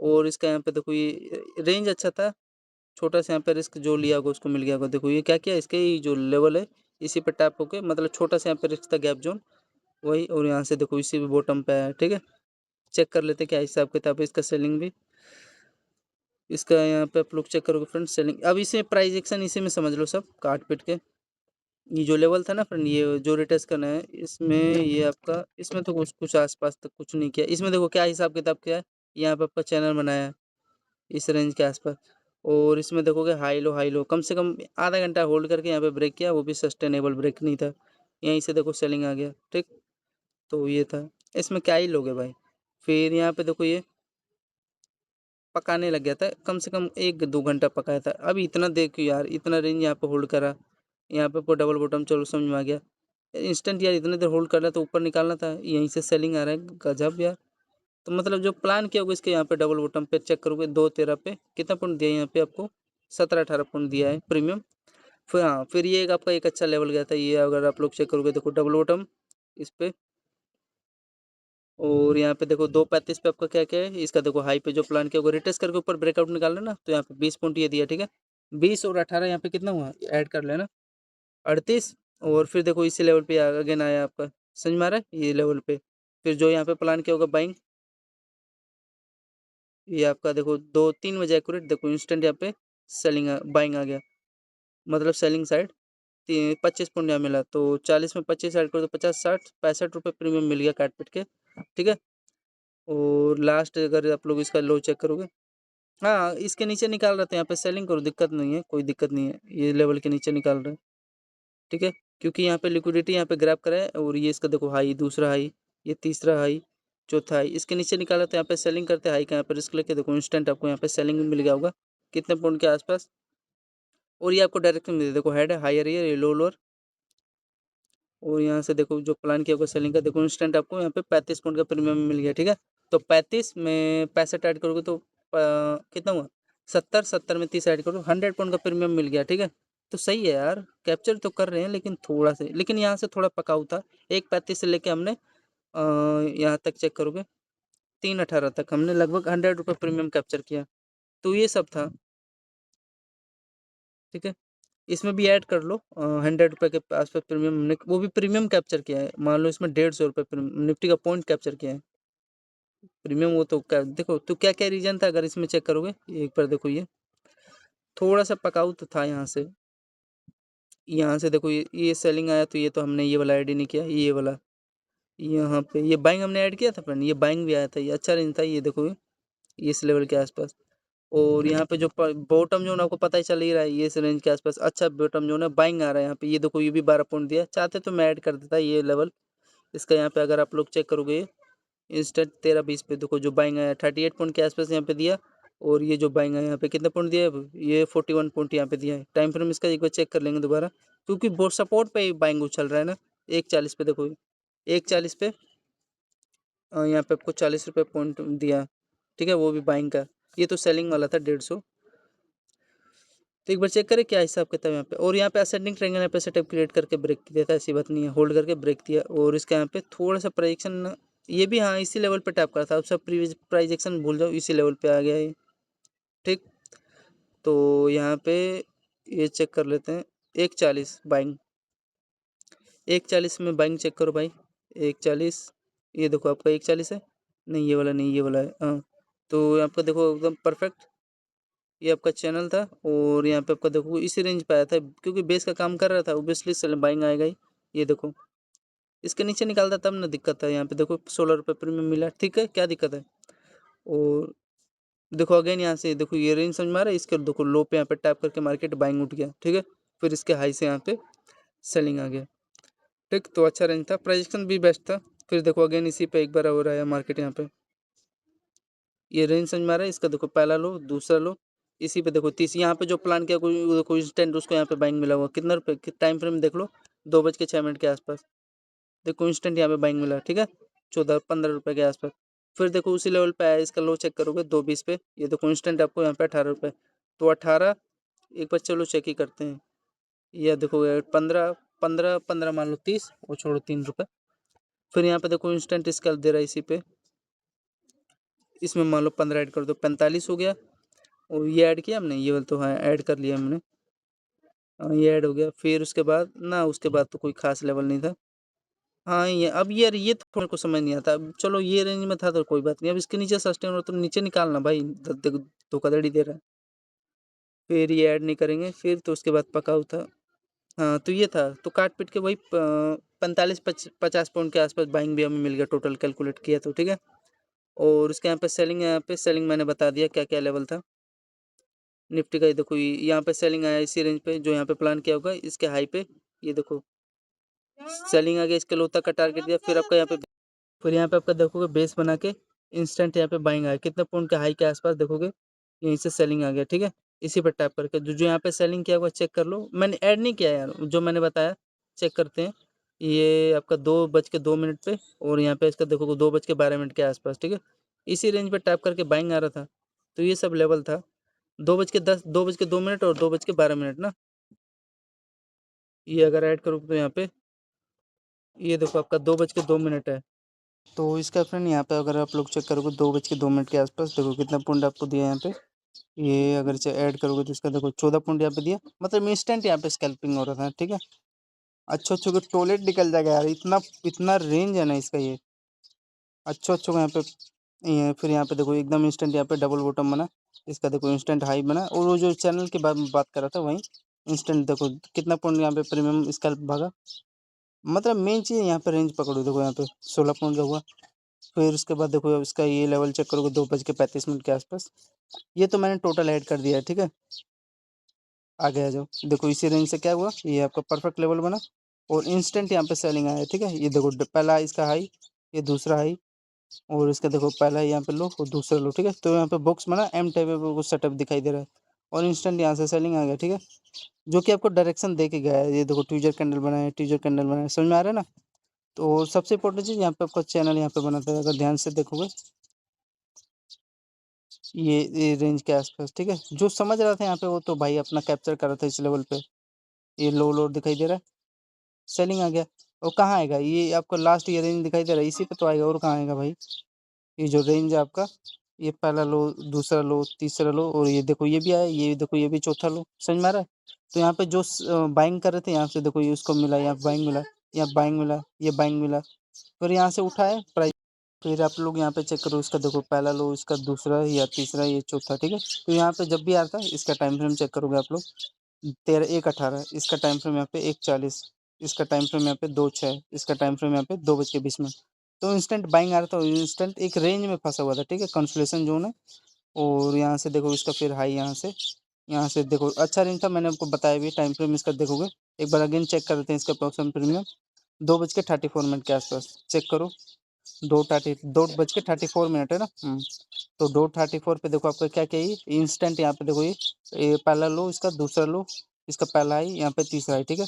और इसका यहाँ पे देखो ये रेंज अच्छा था, छोटा सा यहाँ पे रिस्क जो लिया होगा उसको मिल गया होगा। देखो ये क्या किया, इसके ही जो लेवल है इसी पे टैप होके, मतलब छोटा सा यहाँ पे रिस्क था गैप जोन वही। और यहाँ से देखो इसी भी बॉटम पे है, ठीक है। चेक कर लेते क्या हिसाब किताब है इसका सेलिंग भी। इसका यहाँ पे आप लोग चेक करोगे फ्रेंड सेलिंग, अब इसे प्राइस एक्शन इसी में समझ लो सब काट पीट के। ये जो लेवल था ना फ्रेंड, ये जो रिटेस्ट करना है इसमें, ये आपका इसमें तो कुछ आसपास तक कुछ नहीं किया। इसमें देखो क्या हिसाब किताब किया है, यहाँ पे आपका चैनल बनाया है इस रेंज के आसपास। और इसमें देखोगे हाई लो कम से कम आधा घंटा होल्ड करके यहाँ पे ब्रेक किया, वो भी सस्टेनेबल ब्रेक नहीं था। यहीं से देखो सेलिंग आ गया, ठीक। तो ये था, इसमें क्या ही लोगे भाई। फिर यहाँ पे देखो ये पकाने लग गया था, कम से कम 1-2 घंटा पकाया था। अभी इतना देखो यार, इतना रेंज यहाँ पे होल्ड करा, यहाँ पे आपको डबल बॉटम, चलो समझ में आ गया। इंस्टेंट यार इतने देर होल्ड करना तो ऊपर निकालना था, यहीं से सेलिंग आ रहा है, गजब यार। तो मतलब जो प्लान किया होगा इसके यहाँ पे डबल बॉटम पे चेक करोगे 2:13 पे कितना पॉइंट दिया है यहाँ पे आपको? 17-18 पॉइंट दिया है प्रीमियम। फिर हाँ फिर ये एक आपका एक अच्छा लेवल गया था ये, अगर आप लोग चेक करोगे देखो डबल बॉटम इस पे। और यहाँ पे देखो 2:35 पे आपका क्या क्या है इसका, देखो हाई पे जो प्लान किया होगा रिटेस्ट करके ऊपर ब्रेकआउट निकालना ना, तो यहाँ पे 20 पॉइंट ये दिया, ठीक है। 20 और 18 यहाँ पे कितना हुआ ऐड कर लेना, 38। और फिर देखो इसी लेवल पे अगेन आया आपका, समझ में आ रहा है ये लेवल पे। फिर जो यहाँ पे प्लान किया होगा बाइंग, ये आपका देखो 2-3 बजे एक्यूरेट देखो इंस्टेंट यहाँ पे सेलिंग बाइंग आ गया, मतलब सेलिंग साइड। 25 पॉइंट यहाँ मिला, तो 40 में 25 ऐड करो तो 50-60-65 रुपये प्रीमियम मिल गया काट पीट के, ठीक है। और लास्ट अगर आप लोग इसका लो चेक करोगे हाँ, इसके नीचे निकाल रहे थे, यहाँ पे सेलिंग करो, दिक्कत नहीं है, कोई दिक्कत नहीं है। ये लेवल के नीचे निकाल रहे हैं, ठीक है? क्योंकि यहाँ पे लिक्विडिटी यहाँ पे ग्रैब करा है और ये इसका देखो हाई, दूसरा हाई, ये तीसरा हाई, चौथा हाई, इसके नीचे निकाला तो यहाँ पे सेलिंग करते हैं हाई का, यहाँ पे रिस्क लेके देखो इंस्टेंट आपको यहाँ पे सेलिंग भी मिल गया होगा, कितने पॉइंट के आसपास। और ये आपको डायरेक्शन मिल देखो, हेड है, हायर है, ये लो लोअर। और यहाँ से देखो जो प्लान किया होगा सेलिंग का, देखो इंस्टेंट आपको यहाँ पे 35 पॉइंट का प्रीमियम मिल गया, ठीक है? तो 35 में 65 ऐड करोगे तो कितना हुआ, 70, 70 में 30 ऐड करो, 100 पॉइंट का प्रीमियम मिल गया, ठीक है? तो सही है यार, कैप्चर तो कर रहे हैं लेकिन थोड़ा से, लेकिन यहाँ से थोड़ा पकाऊ था। 1.35 से लेके हमने यहाँ तक चेक करोगे 3.18 तक हमने लगभग 100 रुपये प्रीमियम कैप्चर किया। तो ये सब था, ठीक है? इसमें भी ऐड कर लो 100 रुपये के आसपास प्रीमियम हमने, वो भी प्रीमियम कैप्चर किया है। मान लो इसमें 150 रुपये निफ्टी का पॉइंट कैप्चर किया है प्रीमियम। वो तो क्या देखो, तो क्या क्या रीजन था अगर इसमें चेक करोगे एक बार देखो, ये थोड़ा सा पकाऊ तो था। यहाँ से देखो ये सेलिंग आया, तो ये तो हमने ये वाला ऐड ही नहीं किया, ये वाला यहाँ पे ये बाइंग हमने ऐड किया था फ्रेंड, ये बाइंग भी आया था, ये अच्छा रेंज था, ये देखो ये इस लेवल के आसपास। और यहाँ पे जो बॉटम जोन आपको पता ही चल ही रहा है, ये इस रेंज के आसपास अच्छा बॉटम जोन है, बाइंग आ रहा है यहाँ पे, ये देखो ये भी 12 पॉइंट दिया, चाहते तो मैं ऐड कर देता ये लेवल इसका। यहाँ पे अगर आप लोग चेक करोगे इंस्टेंट 13-20 पे देखो जो बाइंग आया 38 पॉइंट के आसपास यहाँ पे दिया। और ये जो बाइंग आया यहाँ पे कितने पॉइंट दिया है, ये 41 पॉइंट यहाँ पे दिया है। टाइम फ्रेम इसका एक बार चेक कर लेंगे दोबारा, क्योंकि सपोर्ट पे बाइंग उछल रहा है ना। 1.40 पे देखो, 1.40 पे यहाँ पे आपको 40 रुपये पॉइंट दिया, ठीक है? वो भी बाइंग का, ये तो सेलिंग वाला था 150। तो एक बार चेक करें क्या हिसाब किताब यहाँ पे। और यहाँ पे असेंडिंग ट्रायंगल यहाँ पे सेटअप क्रिएट करके ब्रेक दिया था, ऐसी बात नहीं है, होल्ड करके ब्रेक दिया। और इसका यहाँ पे थोड़ा सा प्राइजेक्शन, ये भी हाँ इसी लेवल पे टैप करा था, अब सब प्रीवियस प्राइजेक्शन भूल जाओ, इसी लेवल पे आ गया है, ठीक? तो यहाँ पे ये चेक कर लेते हैं 1.40 बाइंग, 1.40 में बाइंग चेक करो भाई, 1.40, ये देखो आपका 1.40 है, नहीं ये वाला नहीं, ये वाला है, हाँ। तो आपका देखो एकदम परफेक्ट, ये आपका चैनल था। और यहाँ पे आपका देखो इसी रेंज पे आया था, क्योंकि बेस का काम कर रहा था, ऑब्वियसली सेल बाइंग आएगा ही। ये देखो इसके नीचे निकालता तब ना दिक्कत है। यहाँ पे देखो 16 रुपये प्रीमियम मिला, ठीक है, क्या दिक्कत है? और देखो अगेन यहाँ से देखो ये रेंज समझ में आ रहा है, इसके देखो लो पे यहाँ पे टैप करके मार्केट बाइंग उठ गया, ठीक है? फिर इसके हाई से यहाँ पे सेलिंग आ गया, ठीक? तो अच्छा रेंज था, प्राइजेक्शन भी बेस्ट था। फिर देखो अगेन इसी पे एक बार हो रहा है मार्केट, यहाँ पे ये रेंज समझ में आ रहा है, इसका देखो पहला लो, दूसरा लो, इसी पे देखो तीस, यहाँ पे जो प्लान किया कोई इंस्टेंट उसको यहाँ पे बाइंग मिला हुआ, कितना रुपये टाइम फ्रेम देख लो, 2:06 के आसपास देखो इंस्टेंट यहाँ पे बाइंग मिला, ठीक है? 14-15 रुपये के आसपास। फिर देखो उसी लेवल पे आया, इसका लो चेक करोगे 2.20 पे, ये देखो इंस्टेंट आपको यहाँ पे 18 रुपये, तो 18, एक बार चलो चेक ही करते हैं। यह देखो 15, 15, 15 मान लो 30 और छोड़ो 3 रुपये। फिर यहाँ पे देखो इंस्टेंट इसका दे रहा है इसी पे, इसमें मान लो 15 ऐड कर दो, 45 हो गया। और ये ऐड किया हमने, ये वाला तो हाँ ऐड कर लिया हमने, हाँ ये ऐड हो गया। फिर उसके बाद ना, उसके बाद तो कोई खास लेवल नहीं था। हाँ ये अब यार ये तो मेरे को समझ नहीं आता। अब चलो ये रेंज में था तो कोई बात नहीं, अब इसके नीचे सस्टेन हो तो नीचे निकालना भाई, धोखाधड़ी दे रहा है। फिर ये ऐड नहीं करेंगे, फिर तो उसके बाद पकाऊ था। हाँ तो ये था, तो काट पीट के वही 45-50 पॉइंट के आसपास बाइंग भी हमें मिल गया, टोटल कैलकुलेट किया तो, ठीक है? और उसके यहाँ पे सेलिंग, यहाँ पे सेलिंग मैंने बता दिया क्या क्या लेवल था निफ्टी का। ये देखो यहाँ पे सेलिंग आया इसी रेंज पे जो यहाँ पे प्लान किया होगा, इसके हाई पे ये देखो सेलिंग आ गया, इसके लो तक का टारगेट दिया। फिर आपका यहाँ पे, फिर यहाँ पे आपका देखोगे बेस बना के इंस्टेंट यहाँ पे बाइंग आया, कितने पॉइंट के हाई के आसपास देखोगे, यहीं से सेलिंग आ गया, ठीक है? इसी पर टैप करके जो जो यहाँ पे सेलिंग किया हुआ चेक कर लो, मैंने ऐड नहीं किया यार, जो मैंने बताया चेक करते हैं। ये आपका 2:02 पे, और यहाँ पे इसका देखोगे 2:12 के आसपास, ठीक है? इसी रेंज पे टैप करके बाइंग आ रहा था, तो ये सब लेवल था। 2:10, 2:02 और 2:12 ना, ये अगर ऐड करो तो यहाँ पे ये देखो आपका 2:02 है। तो इसका फ्रेंड यहाँ पे अगर आप लोग चेक करोगे 2:02 के आसपास देखो कितना पॉइंट आपको दिया है यहाँ पे। ये अगर इसे ऐड करोगे तो इसका देखो 14 पॉइंट यहाँ पे दिया, मतलब इंस्टेंट यहाँ पे स्कैल्पिंग हो रहा था, ठीक है? अच्छो अच्छो का टॉयलेट निकल जाएगा यार, इतना इतना रेंज है ना इसका, ये अच्छो अच्छो का यहाँ पे। ये फिर यहाँ पे देखो एकदम इंस्टेंट यहाँ पे डबल बॉटम बना, इसका देखो इंस्टेंट हाई बना। और वो जो चैनल की बात कर रहा था वहीं इंस्टेंट देखो कितना पॉइंट यहाँ पे प्रीमियम स्कैल्प भागा। मतलब मेन चीज़ यहाँ पे रेंज पकड़ो, देखो यहाँ पे 16 पॉइंट का हुआ, फिर उसके बाद देखो इसका ये लेवल चेक करोगे 2:35 के आसपास। ये तो मैंने टोटल ऐड कर दिया है, ठीक है। आगे आ जाओ, देखो इसी रेंज से क्या हुआ, ये आपका परफेक्ट लेवल बना और इंस्टेंट यहाँ पे सेलिंग आया, ठीक है। ये देखो पहला इसका हाई, ये दूसरा हाई, और इसका देखो पहला यहाँ पे लो और दूसरा लो, ठीक है। तो यहाँ पे बॉक्स बना एम टाइप में कुछ सेटअप दिखाई दे रहा है और इंस्टेंट यहाँ से सेलिंग आ गया, ठीक है। जो कि आपको डायरेक्शन दे के गया है। ये देखो ट्विजर कैंडल बनाया है, ट्विजर कैंडल बनाया है, समझ में आ रहा है ना। तो सबसे इंपॉर्टेंट चीज़ यहाँ पे आपका चैनल यहाँ पे बनाता है, अगर ध्यान से देखोगे ये रेंज के आसपास, ठीक है। जो समझ रहा था यहाँ पे वो तो भाई अपना कैप्चर कर रहा था इस लेवल पे। ये लो लो दिखाई दे रहा है, सेलिंग आ गया। और कहाँ आएगा ये आपको, लास्ट ये रेंज दिखाई दे रहा है इसी पे तो आएगा, और कहाँ आएगा भाई। ये जो रेंज है आपका, ये पहला लो, दूसरा लो, तीसरा लो, और ये देखो ये भी आया, ये देखो ये भी चौथा लो, समझ में आ रहा है। तो यहाँ पे जो बाइंग कर रहे थे यहाँ से देखो ये उसको मिला, यहाँ बाइंग मिला, यहाँ बाइंग मिला, ये बाइंग मिला, फिर यहाँ से उठा है प्राइस। फिर आप लोग यहाँ पे चेक करो, इसका देखो पहला लो, इसका दूसरा या तीसरा, ये चौथा, ठीक है। तो यहाँ पे जब भी आता है इसका टाइम फ्रेम चेक करोगे आप लोग, 13 1:18, इसका टाइम फ्रेम यहाँ पे 1:40, इसका टाइम फ्रेम यहाँ पे 2:06, इसका टाइम फ्रेम यहाँ पे 2:20। तो इंस्टेंट बाइंग आ रहा था, इंस्टेंट एक रेंज में फंसा हुआ था, ठीक है, कंसोलेशन जोन है। और यहाँ से देखो इसका फिर हाई, यहाँ से देखो अच्छा रेंज था, मैंने आपको बताया भी। टाइम फ्रेम इसका देखोगे, एक बार अगेन चेक कर लेते हैं इसका प्रोक्शन प्रीमियम। 2:34 के आसपास चेक करो, 2:34 है ना। तो 2:34 पे देखो आपका क्या क्या, ये इंस्टेंट यहाँ पे देखो ये पहला लो, इसका दूसरा लो, इसका पहला हाई, यहाँ पे तीसरा हाई, ठीक है।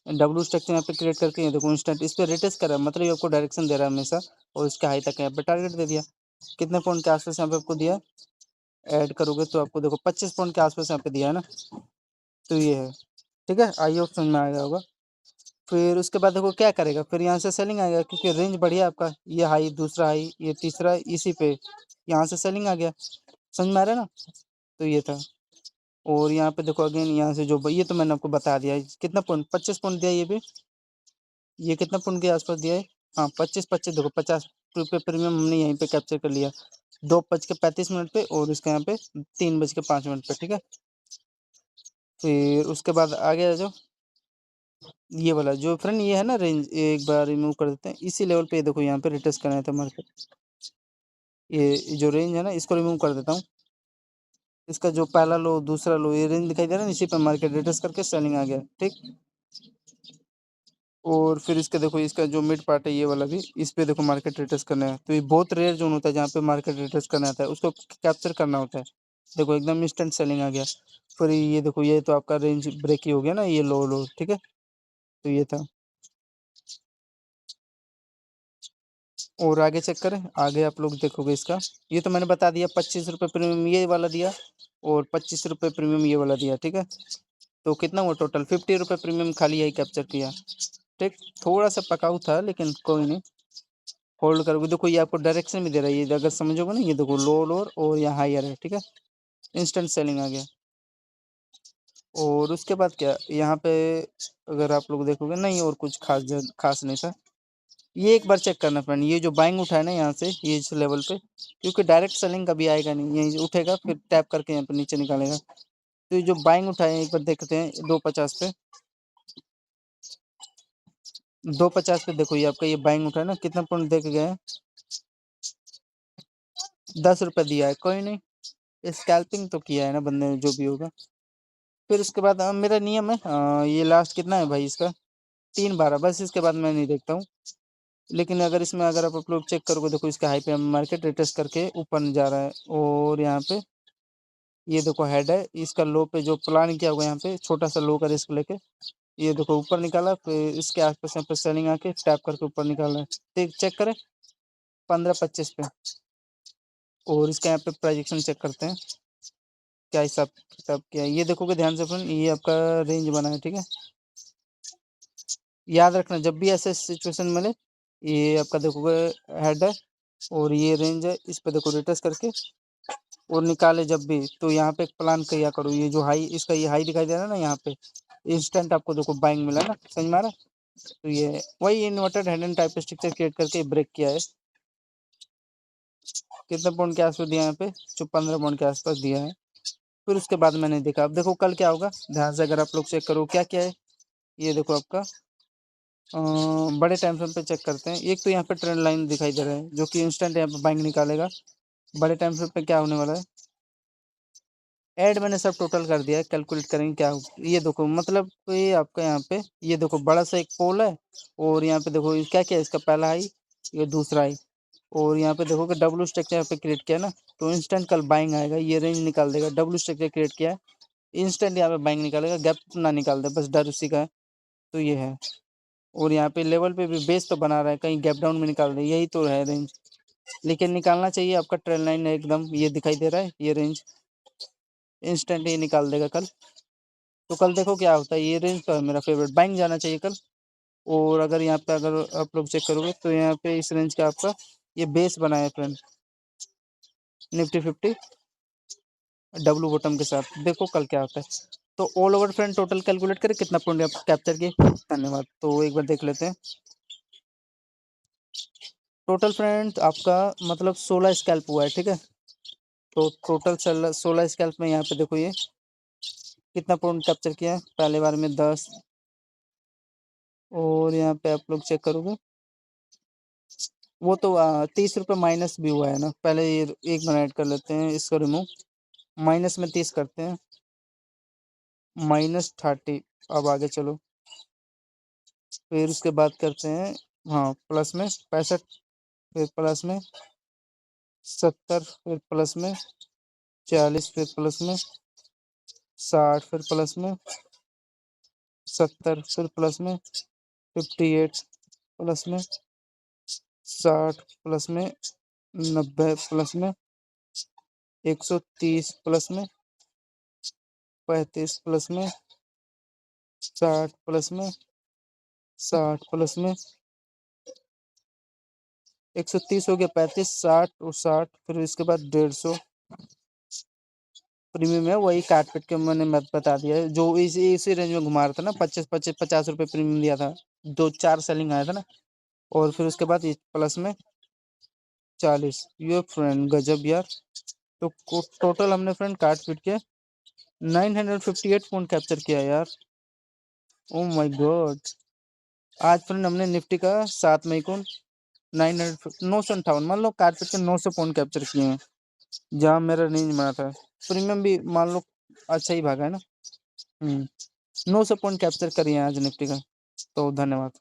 डब्ल्यू स्ट्रक्चर यहाँ पे क्रिएट करके ये देखो इंस्टेंट इस पे रिटेस्ट कर रहा है, मतलब ये आपको डायरेक्शन दे रहा है हमेशा। और इसके हाई तक यहाँ पे टारगेट दे दिया, कितने पॉइंट के आसपास यहाँ पे आपको दिया, ऐड करोगे तो आपको देखो 25 पॉइंट के आसपास यहाँ पे दिया है ना। तो ये है, ठीक है, आई होप समझ में आ गया होगा। फिर उसके बाद देखो क्या करेगा, फिर यहाँ से सेलिंग आ गया, क्योंकि रेंज बढ़िया आपका, ये हाई, दूसरा हाई, ये तीसरा, इसी पे यहाँ से सेलिंग आ गया, समझ में आ रहा है ना। तो ये था। और यहाँ पे देखो अगेन यहाँ से जो ये तो मैंने आपको बता दिया है, कितना पॉइंट, 25 पॉइंट दिया ये भी, ये कितना पॉइंट के आसपास दिया है। हाँ 25 25 देखो 50 रुपये प्रीमियम हमने यहीं पे कैप्चर कर लिया, 2:35 पे, और इसका यहाँ पे 3:05 पे, ठीक है। फिर उसके बाद आगे आ जाओ, ये वाला जो फ्रेंड ये है ना रेंज, एक बार रिमूव कर देते हैं इसी लेवल पे। देखो यहाँ पे रिटेस्ट करना था मार्केट, ये जो रेंज है ना इसको रिमूव कर देता हूँ। इसका जो पहला लो, दूसरा लो, ये रेंज दिखाई दे रहा है, इसी पे मार्केट रिटेस्ट करके सेलिंग आ गया, ठीक। और फिर इसका देखो, इसका जो मिड पार्ट है ये वाला भी, इस पे देखो मार्केट रिटेस्ट करना है। तो ये बहुत रेयर जोन होता है जहाँ पे मार्केट रिटेस्ट करना आता है, उसको कैप्चर करना होता है। देखो एकदम इंस्टेंट सेलिंग आ गया। फिर ये देखो ये तो आपका रेंज ब्रेक ही हो गया ना, ये लो लो, ठीक है। तो ये था। और आगे चेक करें, आगे आप लोग देखोगे इसका, ये तो मैंने बता दिया 25 रुपये प्रीमियम ये वाला दिया, और 25 रुपये प्रीमियम ये वाला दिया, ठीक है। तो कितना हुआ टोटल, 50 रुपये प्रीमियम खाली यही कैप्चर किया, ठीक। थोड़ा सा पकाऊ था लेकिन कोई नहीं, होल्ड करोगे। देखो ये आपको डायरेक्शन भी दे रहा है, ये अगर समझोगे ना, ये देखो लो लोअर और यहाँ हायर है, ठीक है। इंस्टेंट सेलिंग आ गया। और उसके बाद क्या यहाँ पे, अगर आप लोग देखोगे नहीं, और कुछ खास नहीं था। ये एक बार चेक करना फ्रेंड, ये जो बाइंग उठा है ना यहाँ से, ये इस लेवल पे, क्योंकि डायरेक्ट सेलिंग कभी आएगा नहीं, यही उठेगा फिर टैप करके यहाँ पे नीचे निकालेगा। तो ये जो बाइंग उठाए एक बार देखते हैं 2:50 पे, 2:50 पे देखो ये आपका ये बाइंग उठा है ना, कितना पॉइंट दे के गए हैं, 10 रुपये दिया है, कोई नहीं, स्कैल्पिंग तो किया है ना बंदे ने, जो भी होगा। फिर उसके बाद मेरा नियम है, ये लास्ट कितना है भाई इसका, 3:12, बस इसके बाद मैं नहीं देखता हूँ। लेकिन अगर इसमें अगर आप लोग चेक करोगे, देखो इसका हाई पे मार्केट रिटेस्ट करके ऊपर जा रहा है, और यहाँ पे ये देखो हेड है, इसका लो पे जो प्लान किया हुआ है यहाँ पे छोटा सा लो का रिस्क लेके, ये देखो ऊपर निकाला, फिर इसके आसपास यहाँ पे सेलिंग आके टैप करके ऊपर निकाला है। ठीक, चेक करें 15:25 पे। और इसका यहाँ पे प्रोजेक्शन चेक करते हैं क्या हिसाब किताब क्या है, ये देखोगे ध्यान से फ्रेंड, ये आपका रेंज बना है, ठीक है। याद रखना जब भी ऐसे सिचुएशन मिले, ये आपका देखोगे हेड है और ये रेंज है, इस पे देखो रिटेस्ट करके और निकाले जब भी, तो यहाँ पे एक प्लान किया करो, ये जो हाई इसका ये हाई दिखाई दे रहा है ना यहाँ पे, इंस्टेंट आपको देखो बाइंग मिला ना, समझ में आ रहा है? तो ये वही inverted hand and type structure create करके ब्रेक किया है। कितने पॉइंट के आसपास दिया है यहाँ पे, जो 15 पॉइंट के आसपास दिया है। फिर उसके बाद मैंने देखा, अब देखो कल क्या होगा, ध्यान से अगर आप लोग चेक करो क्या क्या है। ये देखो आपका बड़े टाइम फ्रेम पे चेक करते हैं। एक तो यहाँ पे ट्रेंड लाइन दिखाई दे रहा है जो कि इंस्टेंट यहाँ पे बाइंग निकालेगा। बड़े टाइम फ्रेम पे क्या होने वाला है, ऐड मैंने सब टोटल कर दिया है, कैलकुलेट करेंगे क्या हो। ये देखो मतलब ये आपका यहाँ पे ये देखो बड़ा सा एक पोल है, और यहाँ पे देखो क्या क्या है, इसका पहला हाई, ये दूसरा हाई, और यहाँ पे देखो कि डब्ल्यू स्ट्रक्चर यहाँ पे क्रिएट किया ना, तो इंस्टेंट कल बाइंग आएगा, ये रेंज निकाल देगा। डब्ल्यू स्ट्रक्चर क्रिएट किया है, इंस्टेंट यहाँ पे बाइंग निकालेगा, गैप ना निकाल दे, बस डर उसी का है। तो ये है, और यहाँ पे लेवल पे भी बेस तो बना रहा है, कहीं गैप डाउन में निकाल दे, यही तो है रेंज। लेकिन निकालना चाहिए आपका ट्रेंड लाइन एकदम ये दिखाई दे रहा है, ये रेंज इंस्टेंट ही निकाल देगा कल। तो कल देखो क्या होता है, ये रेंज तो है मेरा फेवरेट, बाइंग जाना चाहिए कल। और अगर यहाँ पे अगर आप लोग चेक करोगे तो यहाँ पे इस रेंज का आपका ये बेस बना है फ्रेंड, निफ्टी 50 डब्लू बॉटम के साथ। देखो कल क्या होता है। तो all over friend total calculate करें कितना पॉइंट आप कैप्चर किए। धन्यवाद। तो एक बार देख लेते हैं टोटल फ्रेंड आपका मतलब 16 स्कैल्प हुआ है, ठीक है। तो टोटल 16 स्कैल्प में यहाँ पे देखो ये कितना पॉइंट कैप्चर किया है, पहले बार में 10, और यहाँ पे आप लोग चेक करोगे वो तो 30 रुपये माइनस भी हुआ है ना। पहले ये एक बार ऐड कर लेते हैं, इसको रिमूव, माइनस में 30 करते हैं, -30। अब आगे चलो, फिर उसके बाद करते हैं हाँ प्लस में 65, फिर प्लस में 70, फिर प्लस में 40, फिर प्लस में 60, फिर प्लस में 70, फिर प्लस में 58, प्लस में 60, प्लस में 90, प्लस में 130, प्लस में 35, प्लस में 60, प्लस में 60, प्लस में 130 हो गया, 35, 60 और 60, फिर इसके बाद 150 प्रीमियम है। वही काट पीट के मैंने मत बता दिया है, जो इसी रेंज में घुमा रहा था ना, 50 रुपये प्रीमियम दिया था, 2-4 सेलिंग आया था ना। और फिर उसके बाद प्लस में 40। ये फ्रेंड गजब यार। तो टोटल हमने फ्रेंड काट पीट के 958 पॉइंट कैप्चर किया यार। Oh my God. आज फ्रेंड हमने निफ्टी का 7 मई को 958 मान लो काट पीट के 900 पॉइंट कैप्चर किए हैं, जहाँ मेरा रेंज बना था। प्रीमियम भी मान लो अच्छा ही भागा है ना। 900 पॉइंट कैप्चर करिए आज निफ्टी का। तो धन्यवाद।